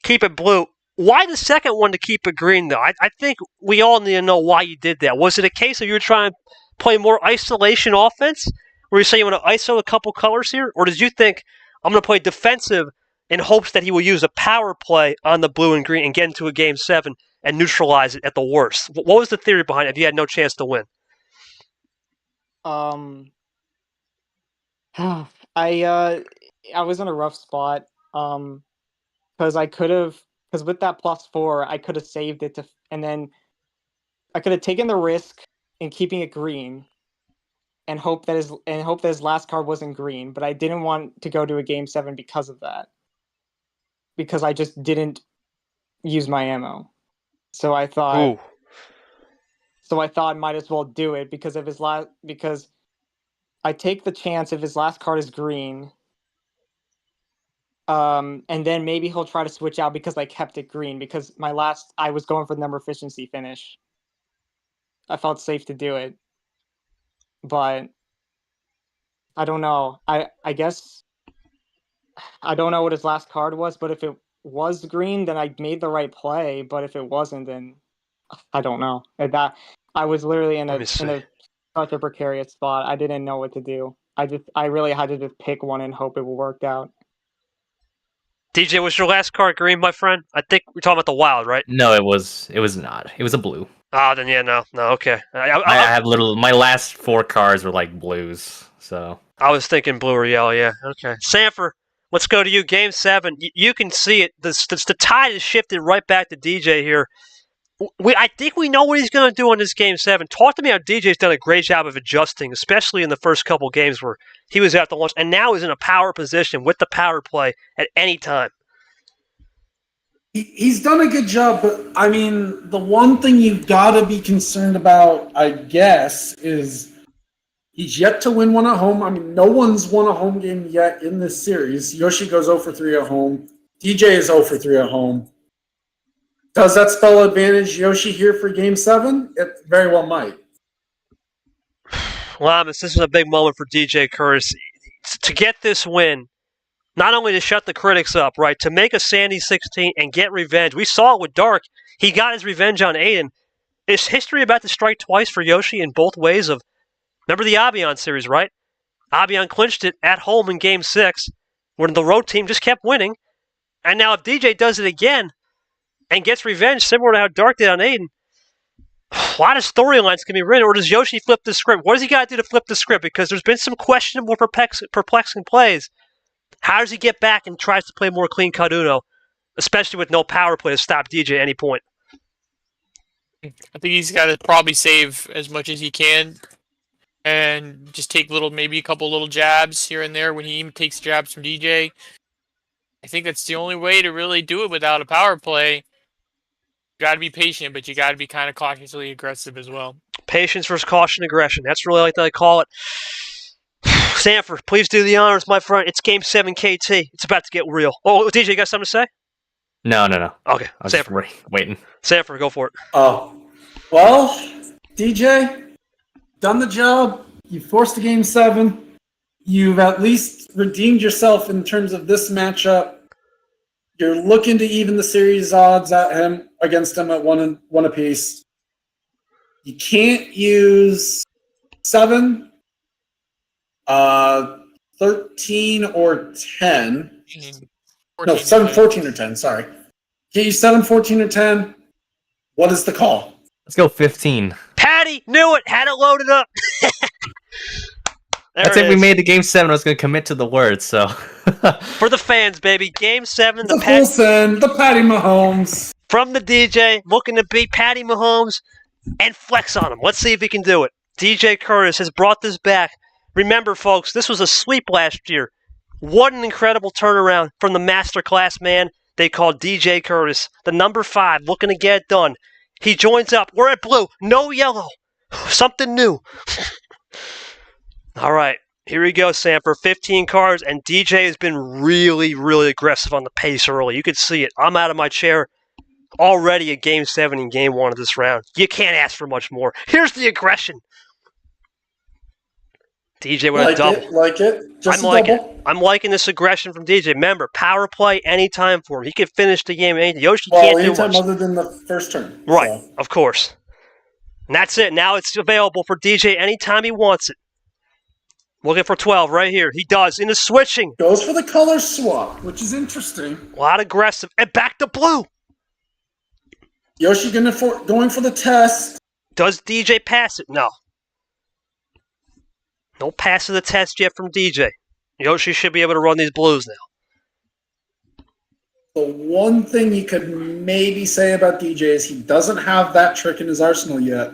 Keep it blue. Why the second one to keep it green, though? I think we all need to know why you did that. Was it a case of you were trying to play more isolation offense? Where you say you want to ISO a couple colors here? Or did you think, I'm going to play defensive in hopes that he will use a power play on the blue and green and get into a Game 7 and neutralize it at the worst? What was the theory behind it if you had no chance to win? I was in a rough spot. Because with that +4, I could have saved it and then I could have taken the risk in keeping it green, and hope that his last card wasn't green. But I didn't want to go to a game 7 because of that, because I just didn't use my ammo. So I thought. Ooh. So I thought I might as well do it because I take the chance if his last card is green. And then maybe he'll try to switch out because I kept it green, because I was going for the number efficiency finish. I felt safe to do it. But I don't know. I guess I don't know what his last card was, but if it was green, then I made the right play. But if it wasn't, then I don't know. I was literally in such a precarious spot. I didn't know what to do. I really had to just pick one and hope it worked out. DJ, was your last card green, my friend? I think we're talking about the wild, right? No, it was not. It was a blue. Ah, then yeah, no, okay. I have my last 4 cards were like blues, so. I was thinking blue or yellow, yeah. Okay. Sanford, let's go to you. Game 7. You can see it. The tide has shifted right back to DJ here. I think we know what he's going to do in this Game 7. Talk to me how DJ's done a great job of adjusting, especially in the first couple games where he was at the launch, and now is in a power position with the power play at any time. He's done a good job, but I mean, the one thing you've got to be concerned about, I guess, is he's yet to win one at home. I mean, no one's won a home game yet in this series. Yoshi goes 0 for 3 at home. DJ is 0 for 3 at home. Does that spell advantage Yoshi here for Game 7? It very well might. Lamas, this is a big moment for DJ Curtis. To get this win, not only to shut the critics up, right, to make a Sandy 16 and get revenge. We saw it with Dark. He got his revenge on Aiden. Is history about to strike twice for Yoshi in both ways of... Remember the Abion series, right? Abion clinched it at home in Game 6 when the road team just kept winning. And now if DJ does it again and gets revenge similar to how Dark did on Aiden, a lot of storylines can be written. Or does Yoshi flip the script? What does he got to do to flip the script? Because there's been some questionable, perplexing plays. How does he get back and tries to play more clean-cut Uno, especially with no power play to stop DJ at any point? I think he's got to probably save as much as he can and just take maybe a couple little jabs here and there when he even takes jabs from DJ. I think that's the only way to really do it without a power play. You got to be patient, but you got to be kind of cautiously aggressive as well. Patience versus caution aggression. That's really like I call it. Sanford, please do the honors, my friend. It's Game 7 KT. It's about to get real. Oh, DJ, you got something to say? No. Okay, I was Sanford. just waiting. Sanford, go for it. Oh. Well, DJ, done the job. You forced the Game 7. You've at least redeemed yourself in terms of this matchup. You're looking to even the series odds against him at one apiece. You can't use 7, 13, or 10. 7, 14, or 10, sorry. Can't use 7, 14, or 10. What is the call? Let's go 15. Patty, knew it. Had it loaded up. That's if we made the Game 7, I was going to commit to the words, so. For the fans, baby. Game 7. The full send, the Patty Mahomes. From the DJ, looking to beat Patty Mahomes and flex on him. Let's see if he can do it. DJ Curtis has brought this back. Remember, folks, this was a sweep last year. What an incredible turnaround from the masterclass man they called DJ Curtis. The number 5, looking to get it done. He joins up. We're at blue. No yellow. Something new. All right. Here we go, Sam, for 15 cards, and DJ has been really, really aggressive on the pace early. You could see it. I'm out of my chair already at Game 7 and Game 1 of this round. You can't ask for much more. Here's the aggression. DJ with a double. Like it. Just a double. I'm liking this aggression from DJ. Remember, power play anytime for him. He can finish the game. Yoshi well, can't do anytime much. Other than the first turn. Right, so. Of course. And that's it. Now it's available for DJ anytime he wants it. Looking for 12 right here. He does. In the switching. Goes for the color swap, which is interesting. A lot aggressive. And back to blue. Yoshi going for the test. Does DJ pass it? No. No pass of the test yet from DJ. Yoshi should be able to run these blues now. The one thing you could maybe say about DJ is he doesn't have that trick in his arsenal yet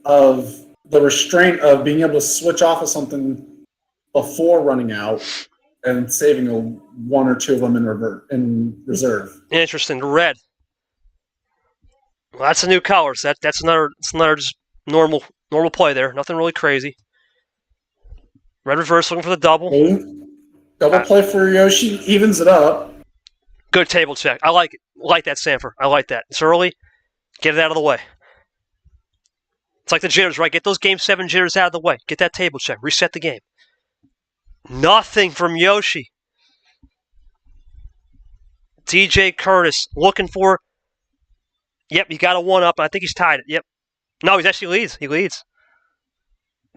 of the restraint of being able to switch off of something before running out and saving one or two of them in reserve. Interesting. Red. Well, that's a new color. So that's another just normal play there. Nothing really crazy. Red reverse looking for the double. Double play for Yoshi evens it up. Good table check. I like it. Like that, Sanford. I like that. It's early. Get it out of the way. It's like the jitters, right? Get those Game 7 jitters out of the way. Get that table check. Reset the game. Nothing from Yoshi. DJ Curtis looking for... Yep, he got a 1-up. I think he's tied it. Yep. No, he actually leads. He leads.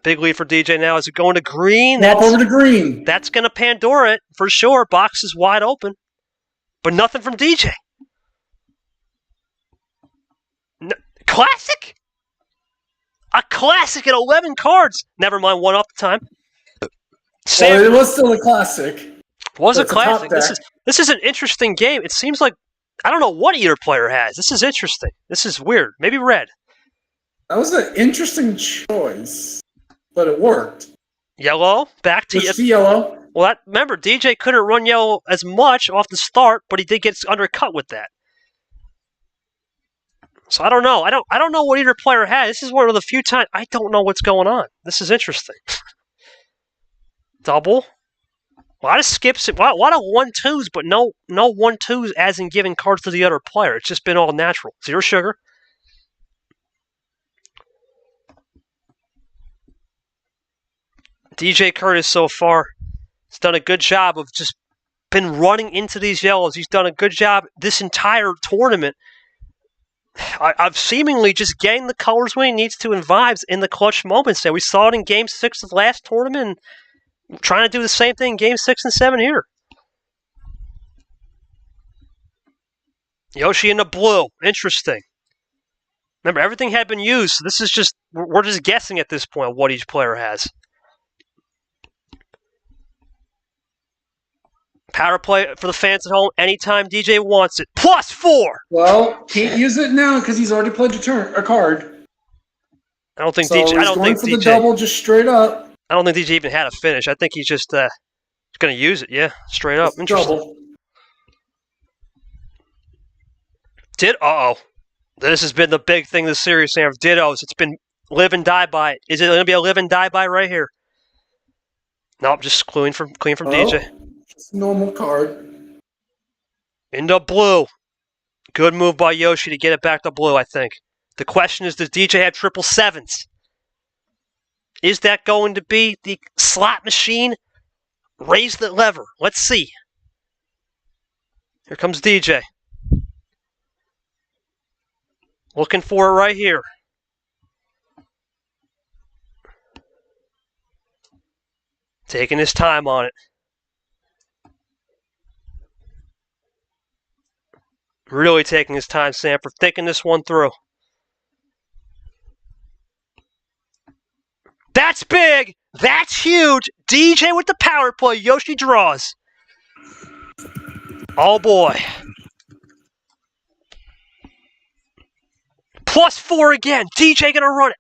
Big lead for DJ now. Is it going to green? Swap over to green. That's going to Pandora it for sure. Box is wide open. But nothing from DJ. Classic? A classic at 11 cards. Never mind, 1 off the time. Well, it was still a classic. Was a classic. This is an interesting game. It seems like I don't know what either player has. This is interesting. This is weird. Maybe red. That was an interesting choice, but it worked. Yellow, back to yellow. Well, remember, DJ couldn't run yellow as much off the start, but he did get undercut with that. So I don't know. I don't know what either player has. This is one of the few times I don't know what's going on. This is interesting. Double. A lot of skips. A lot of 1-2s, but no 1-2s as in giving cards to the other player. It's just been all natural. Zero sugar. DJ Curtis so far has done a good job of just been running into these yellows. He's done a good job this entire tournament. I've seemingly just getting the colors when he needs to and vibes in the clutch moments. There, we saw it in Game 6 of last tournament. And trying to do the same thing in Game 6 and 7 here. Yoshi in the blue. Interesting. Remember, everything had been used. So this is just we're just guessing at this point what each player has. Power play for the fans at home anytime DJ wants it. +4! Well, can't use it now because he's already played a card. I don't think so DJ. I don't think for DJ. The double just straight up. I don't think DJ even had a finish. I think he's just going to use it. Yeah, straight up. It's interesting. Double. This has been the big thing this series, Sam. Dittos. It's been live and die by it. Is it going to be a live and die by right here? Nope, just clean from DJ. Just normal card. Into blue. Good move by Yoshi to get it back to blue, I think. The question is, does DJ have 777s? Is that going to be the slot machine? Raise the lever. Let's see. Here comes DJ. Looking for it right here. Taking his time on it. Really taking his time, Sanford, thinking this one through. That's big! That's huge! DJ with the power play. Yoshi draws. Oh boy. +4 again. DJ gonna run it.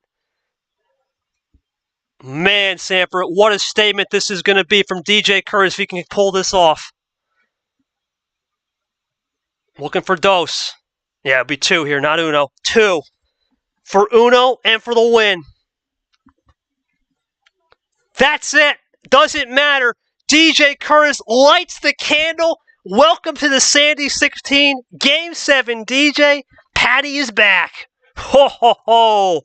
Man, Sanford, what a statement this is gonna be from DJ Curtis if he can pull this off. Looking for Dos. Yeah, it'll be 2 here, not Uno. 2. For Uno and for the win. That's it. Doesn't matter. DJ Curtis lights the candle. Welcome to the Sandy 16. Game 7, DJ. Patty is back. Ho, ho, ho.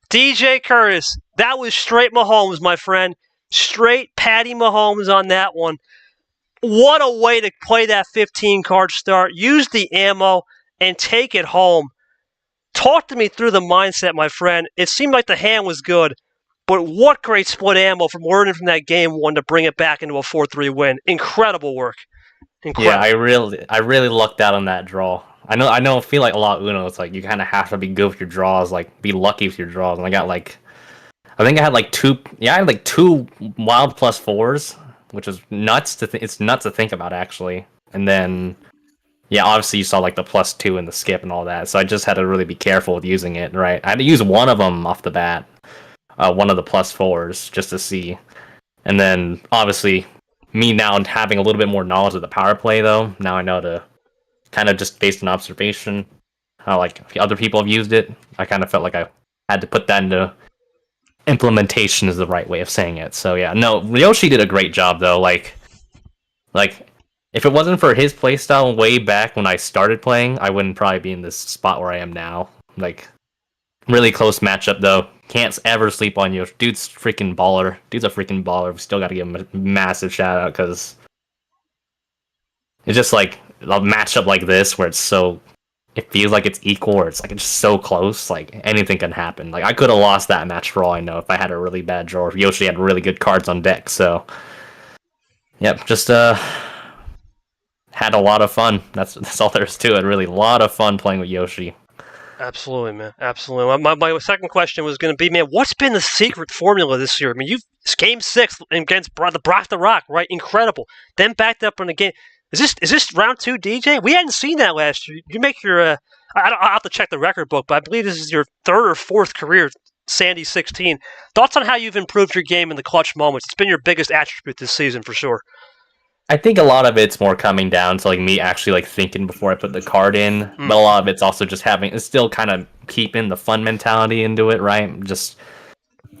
DJ Curtis. That was straight Mahomes, my friend. Straight Patty Mahomes on that one. What a way to play that 15-card start. Use the ammo and take it home. Talk to me through the mindset, my friend. It seemed like the hand was good, but what great split ammo from learning from that game 1 to bring it back into a 4-3 win. Incredible work. Incredible. Yeah, I really lucked out on that draw. I know. I feel like a lot of Uno. It's like you kind of have to be good with your draws, like be lucky with your draws. And I think I had like 2. Yeah, I had like 2 wild +4s. Which is nuts it's nuts to think about, actually. And then, yeah, obviously you saw like the +2 and the skip and all that. So I just had to really be careful with using it, right? I had to use one of them off the bat. one of the +4s just to see. And then obviously me now having a little bit more knowledge of the power play though, now I know to kind of just based on observation how like other people have used it. I kind of felt like I had to put that into implementation is the right way of saying it. So yeah, no, Yoshi did a great job though. Like if it wasn't for his playstyle way back when I started playing, I wouldn't probably be in this spot where I am now. Like really close matchup though. Can't ever sleep on Yoshi. Dude's freaking baller. Dude's a freaking baller. We still got to give him a massive shout out because it's just like a matchup like this where it feels like it's equal or it's like it's just so close. Like anything can happen. Like I could have lost that match for all I know if I had a really bad draw. If Yoshi had really good cards on deck. So yep, just had a lot of fun. That's all there is to it. Really, a lot of fun playing with Yoshi. Absolutely, man. Absolutely. My second question was going to be, man, what's been the secret formula this year? I mean, it's Game 6 against the Brock the Rock, right? Incredible. Then backed up in a game. Is this round 2, DJ? We hadn't seen that last year. You make your I'll have to check the record book, but I believe this is your 3rd or 4th career Sandy 16. Thoughts on how you've improved your game in the clutch moments? It's been your biggest attribute this season for sure. I think a lot of it's more coming down to like me actually like thinking before I put the card in, but a lot of it's also just it's still kind of keeping the fun mentality into it, right? Just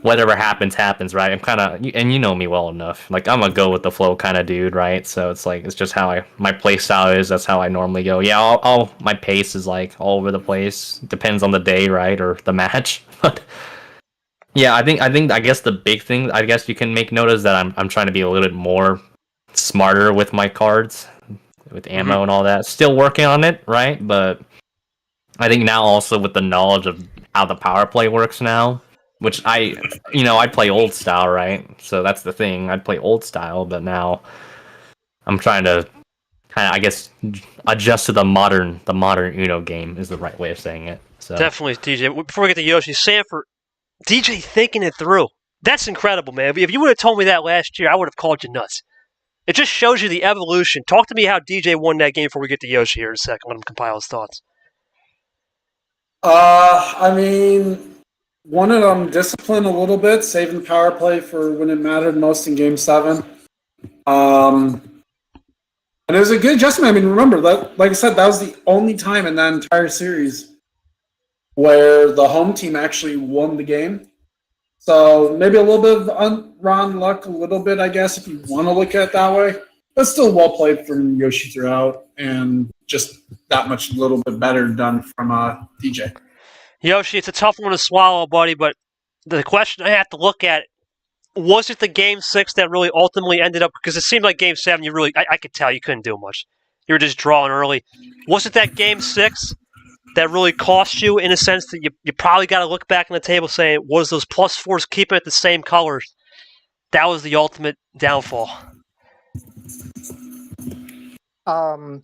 whatever happens, right? I'm kind of, and you know me well enough, like I'm a go with the flow kind of dude, right? So it's like it's just how my play style is. That's how I normally go. Yeah, I'll my pace is like all over the place. Depends on the day, right, or the match, but. Yeah, I guess the big thing I guess you can make note is that I'm trying to be a little bit more smarter with my cards, with ammo and all that. Still working on it, right? But I think now also with the knowledge of how the power play works now, which I play old style, right? So that's the thing. I'd play old style, but now I'm trying to kind of, I guess, adjust to the modern Uno game is the right way of saying it. So Definitely, DJ. Before we get to Yoshi, Sanford, DJ thinking it through. That's incredible, man. If you would have told me that last year, I would have called you nuts. It just shows you the evolution. Talk to me how DJ won that game before we get to Yoshi here in a second. Let him compile his thoughts. I mean, wanted discipline a little bit, saving power play for when it mattered most in Game 7. And it was a good adjustment. I mean, remember, that, like I said, that was the only time in that entire series where the home team actually won the game. So maybe a little bit of Ron luck, a little bit, I guess, if you want to look at it that way. But still well played from Yoshi throughout, and just that much a little bit better done from DJ. Yoshi, it's a tough one to swallow, buddy, but the question I have to look at, was it the Game 6 that really ultimately ended up, because it seemed like Game 7, I could tell you couldn't do much. You were just drawing early. Was it that Game 6 that really cost you in a sense that you probably got to look back on the table saying, was those +4s keeping it the same colors? That was the ultimate downfall. I'll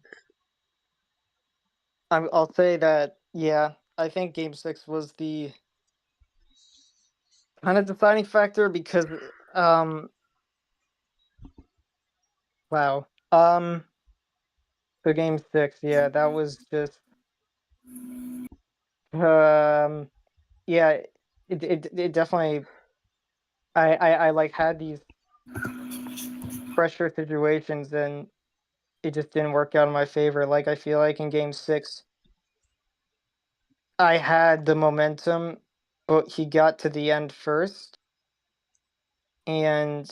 say that, yeah, I think Game 6 was the kind of deciding factor because, wow. For Game 6, yeah, that was just, yeah, it definitely, I like had these pressure situations and it just didn't work out in my favor. Like, I feel like in Game 6, I had the momentum, but he got to the end first. And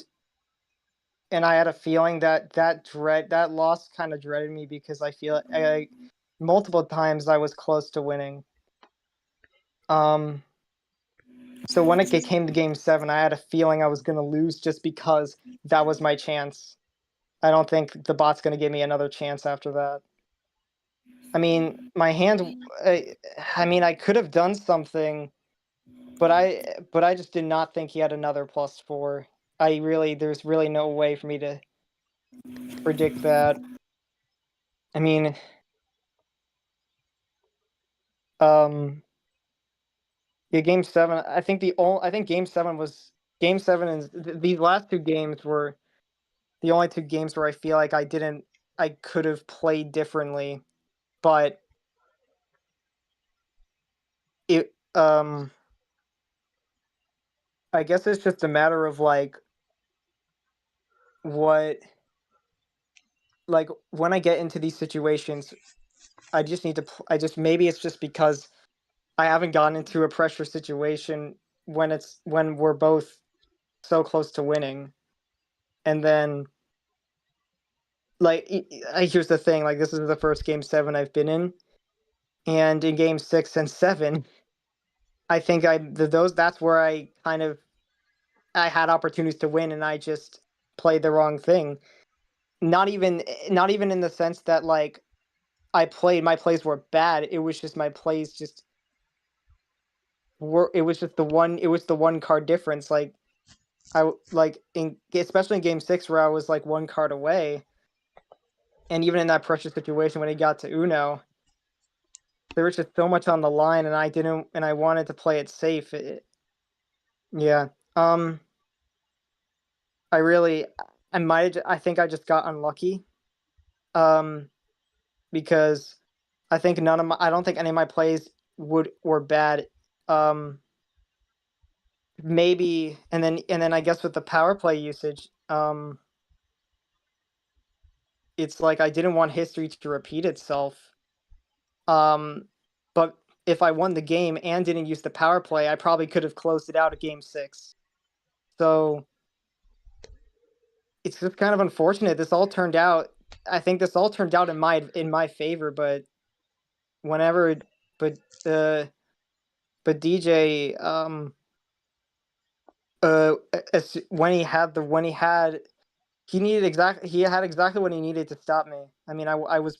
I had a feeling that that loss kind of dreaded me because I feel multiple times I was close to winning. So when it came to Game 7, I had a feeling I was going to lose just because that was my chance. I don't think the bot's going to give me another chance after that. I mean, my hand. I could have done something, but I just did not think he had another +4. There's really no way for me to predict that. I mean, yeah, Game 7. I think Game 7 was Game 7, and these last two games were the only two games where I feel like I could have played differently, but it I guess it's just a matter of like what, like when I get into these situations, I just need to. I just maybe it's just because I haven't gotten into a pressure situation when we're both so close to winning, and then like here's the thing, like this is the first game 7 I've been in, and in game 6 and 7, I think that's where I kind of I had opportunities to win and I just played the wrong thing. Not even in the sense that like my plays were bad. It was just my plays just were it was just the one card difference. Like especially in game 6 where I was like one card away, and even in that pressure situation when it got to Uno, there was just so much on the line, and I wanted to play it safe. Yeah. I think I just got unlucky. Because I don't think any of my plays were bad. Maybe and then I guess with the power play usage, it's like I didn't want history to repeat itself. But if I won the game and didn't use the power play, I probably could have closed it out at game 6. So it's just kind of unfortunate. I think this all turned out in my favor, but but DJ he had exactly what he needed to stop me. I mean, I was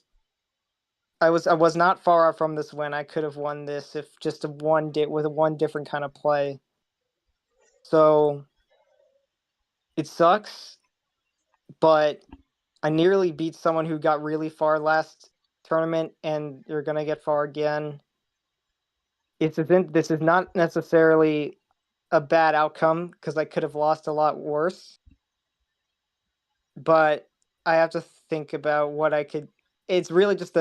not far off from this win. I could have won this if just with one different kind of play. So it sucks, but I nearly beat someone who got really far last tournament, and they're gonna get far again. This is not necessarily a bad outcome because I could have lost a lot worse, but I have to think about what I could. It's really just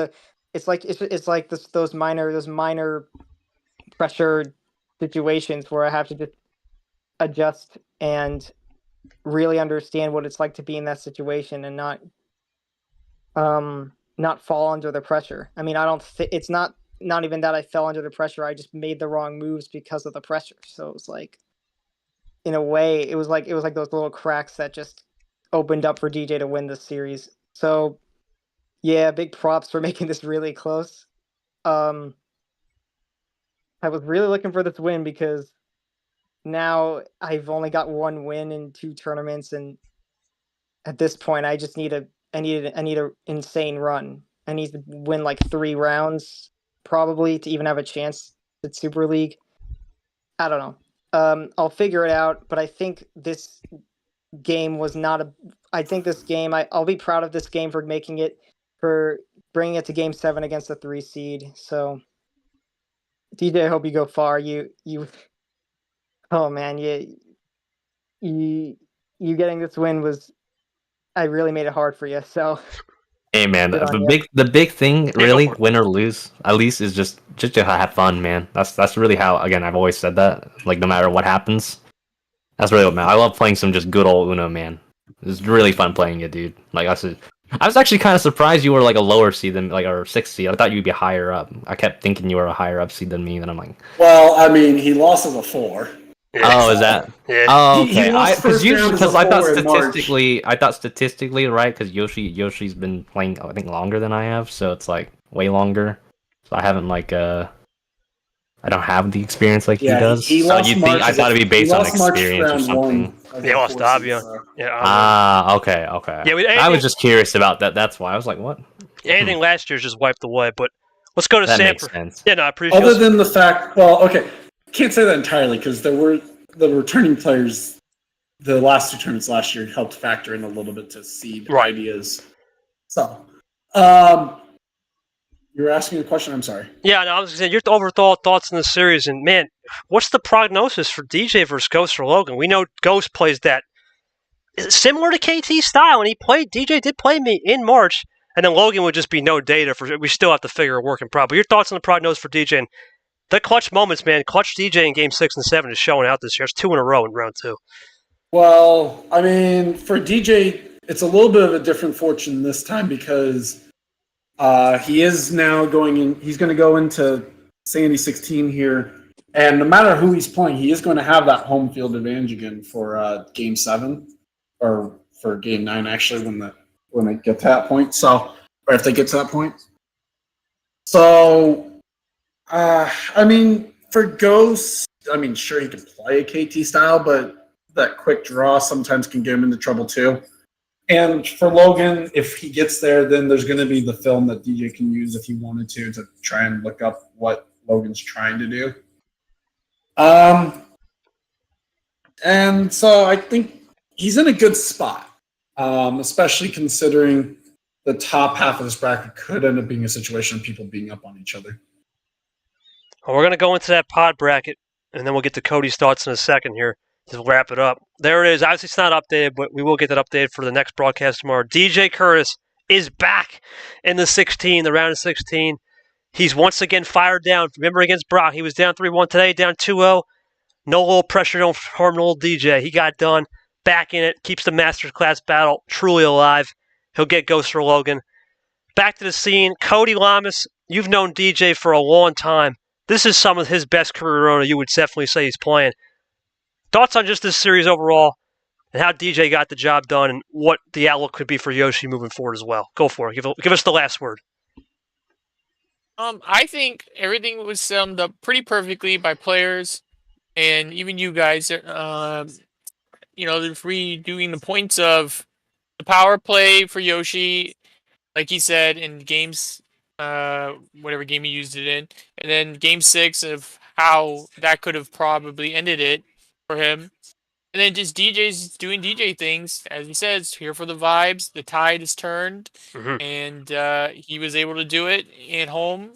those minor pressure situations where I have to just adjust and really understand what it's like to be in that situation and not fall under the pressure. I mean, it's not even that I fell under the pressure. I just made the wrong moves because of the pressure. So it was like, in a way, it was like those little cracks that just opened up for DJ to win this series. So yeah, big props for making this really close. I was really looking for this win because now I've only got one win in 2 tournaments, and at this point I just need I need an insane run. I need to win like 3 rounds probably to even have a chance at Super League. I don't know. I'll figure it out, but I think this game was not I think this game I'll be proud of this game for bringing it to game 7 against the 3 seed. So DJ, I hope you go far. Oh man, you getting this win I really made it hard for you. So Hey man, good on you. the big thing really, for it. win or lose, at least is just to have fun, man. That's really how, again, I've always said that. Like no matter what happens, that's really what matters. I love playing some just good old Uno, man. It's really fun playing it, dude. Like I was actually kind of surprised you were like a lower seed than like or 6th seed. I thought you'd be higher up. I kept thinking you were a higher up seed than me, and I'm like, Well, I mean, he lost as a 4. oh, is that? Yeah. Oh, He okay. lost first round as a I thought 4 in March. statistically, right? Because Yoshi's been playing, I think, longer than I have, so it's like way longer. So I haven't I don't have the experience like he does. He so lost you March think I thought it'd be based on experience or something? They lost Davia. So. Yeah. Okay. Yeah, I was just curious about that. That's why I was like, what? Anything last year's just wiped away. But let's go to That Sanford. makes sense. Yeah, no, I appreciate Other it. than the fact, well, okay, can't say that entirely because there were the returning players. The last 2 tournaments last year helped factor in a little bit to seed ideas. So, you were asking a question. I'm sorry. Yeah, no, I was going to say, your overall thoughts on the series, and man, what's the prognosis for DJ versus Ghost or Logan? We know Ghost plays that similar to KT style, and DJ did play me in March, and then Logan would just be no data we still have to figure a working problem. Your thoughts on the prognosis for DJ and the clutch moments, man. Clutch DJ in Game 6 and 7 is showing out this year. It's 2 in a row in round 2. Well, I mean, for DJ, it's a little bit of a different fortune this time because he is now going in. He's going to go into Sandy 16 here, and no matter who he's playing, he is going to have that home field advantage again for Game 7 or for Game 9 actually when they get to that point. So, or if they get to that point. So, I mean, for Ghost, I mean, sure he can play a KT style, but that quick draw sometimes can get him into trouble too. And for Logan, if he gets there, then there's going to be the film that DJ can use if he wanted to try and look up what Logan's trying to do. And so I think he's in a good spot, especially considering the top half of this bracket could end up being a situation of people being up on each other. Well, we're going to go into that pod bracket, and then we'll get to Cody's thoughts in a second here to wrap it up. There it is. Obviously, it's not updated, but we will get that updated for the next broadcast tomorrow. DJ Curtis is back in the 16, the round of 16. He's once again fired down. Remember against Brock, he was down 3-1 today, down 2-0. No little pressure, no harm, no little DJ. He got done. Back in it. Keeps the Masters class battle truly alive. He'll get Ghost for Logan. Back to the scene. Cody Lamas, you've known DJ for a long time. This is some of his best career owner. You would definitely say he's playing. Thoughts on just this series overall and how DJ got the job done and what the outlook could be for Yoshi moving forward as well. Go for it. Give us the last word. I think everything was summed up pretty perfectly by players and even you guys. The redoing the points of the power play for Yoshi, like he said in games, whatever game he used it in, and then Game 6 of how that could have probably ended it for him. And then just DJ's doing DJ things, as he says, here for the vibes. The tide is turned, and he was able to do it at home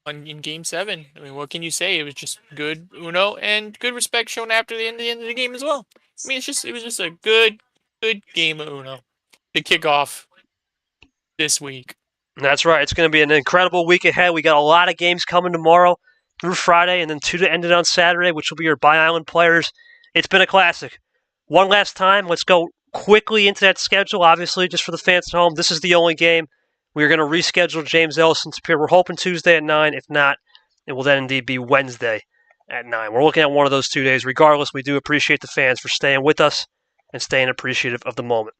in Game 7. I mean, what can you say? It was just good Uno and good respect shown after the end of the game as well. I mean, it was just a good game of Uno to kick off this week. That's right. It's going to be an incredible week ahead. We got a lot of games coming tomorrow through Friday, and then 2 to end it on Saturday, which will be your Bi-Island players. It's been a classic. One last time, let's go quickly into that schedule. Obviously, just for the fans at home, this is the only game. We're going to reschedule James Ellison's appear. We're hoping Tuesday at 9. If not, it will then indeed be Wednesday at 9. We're looking at one of those 2 days. Regardless, we do appreciate the fans for staying with us and staying appreciative of the moment.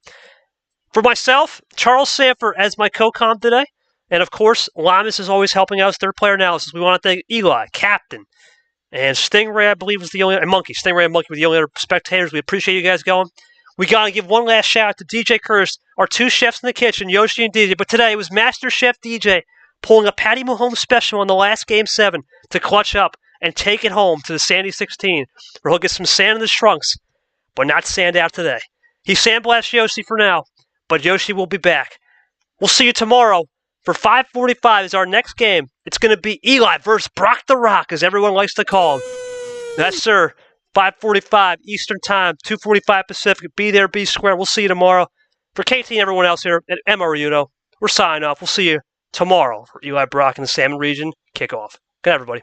For myself, Charles Sanford as my co-com today. And of course, Lamas is always helping us, third player analysis. We want to thank Eli, Captain, and Stingray, I believe, was the only, and Monkey. Stingray and Monkey were the only other spectators. We appreciate you guys going. We got to give one last shout out to DJ Curtis, our 2 chefs in the kitchen, Yoshi and DJ. But today it was Master Chef DJ pulling a Patty Mahomes special on the last Game 7 to clutch up and take it home to the Sandy 16, where he'll get some sand in his trunks, but not sand out today. He sandblasted Yoshi for now, but Yoshi will be back. We'll see you tomorrow. For 5:45 is our next game. It's going to be Eli versus Brock the Rock, as everyone likes to call him. Yes, sir. 5:45 Eastern Time, 2:45 Pacific. Be there, be square. We'll see you tomorrow. For KT and everyone else here at MRE, we're signing off. We'll see you tomorrow for Eli Brock in the Salmon region kickoff. Good night, everybody.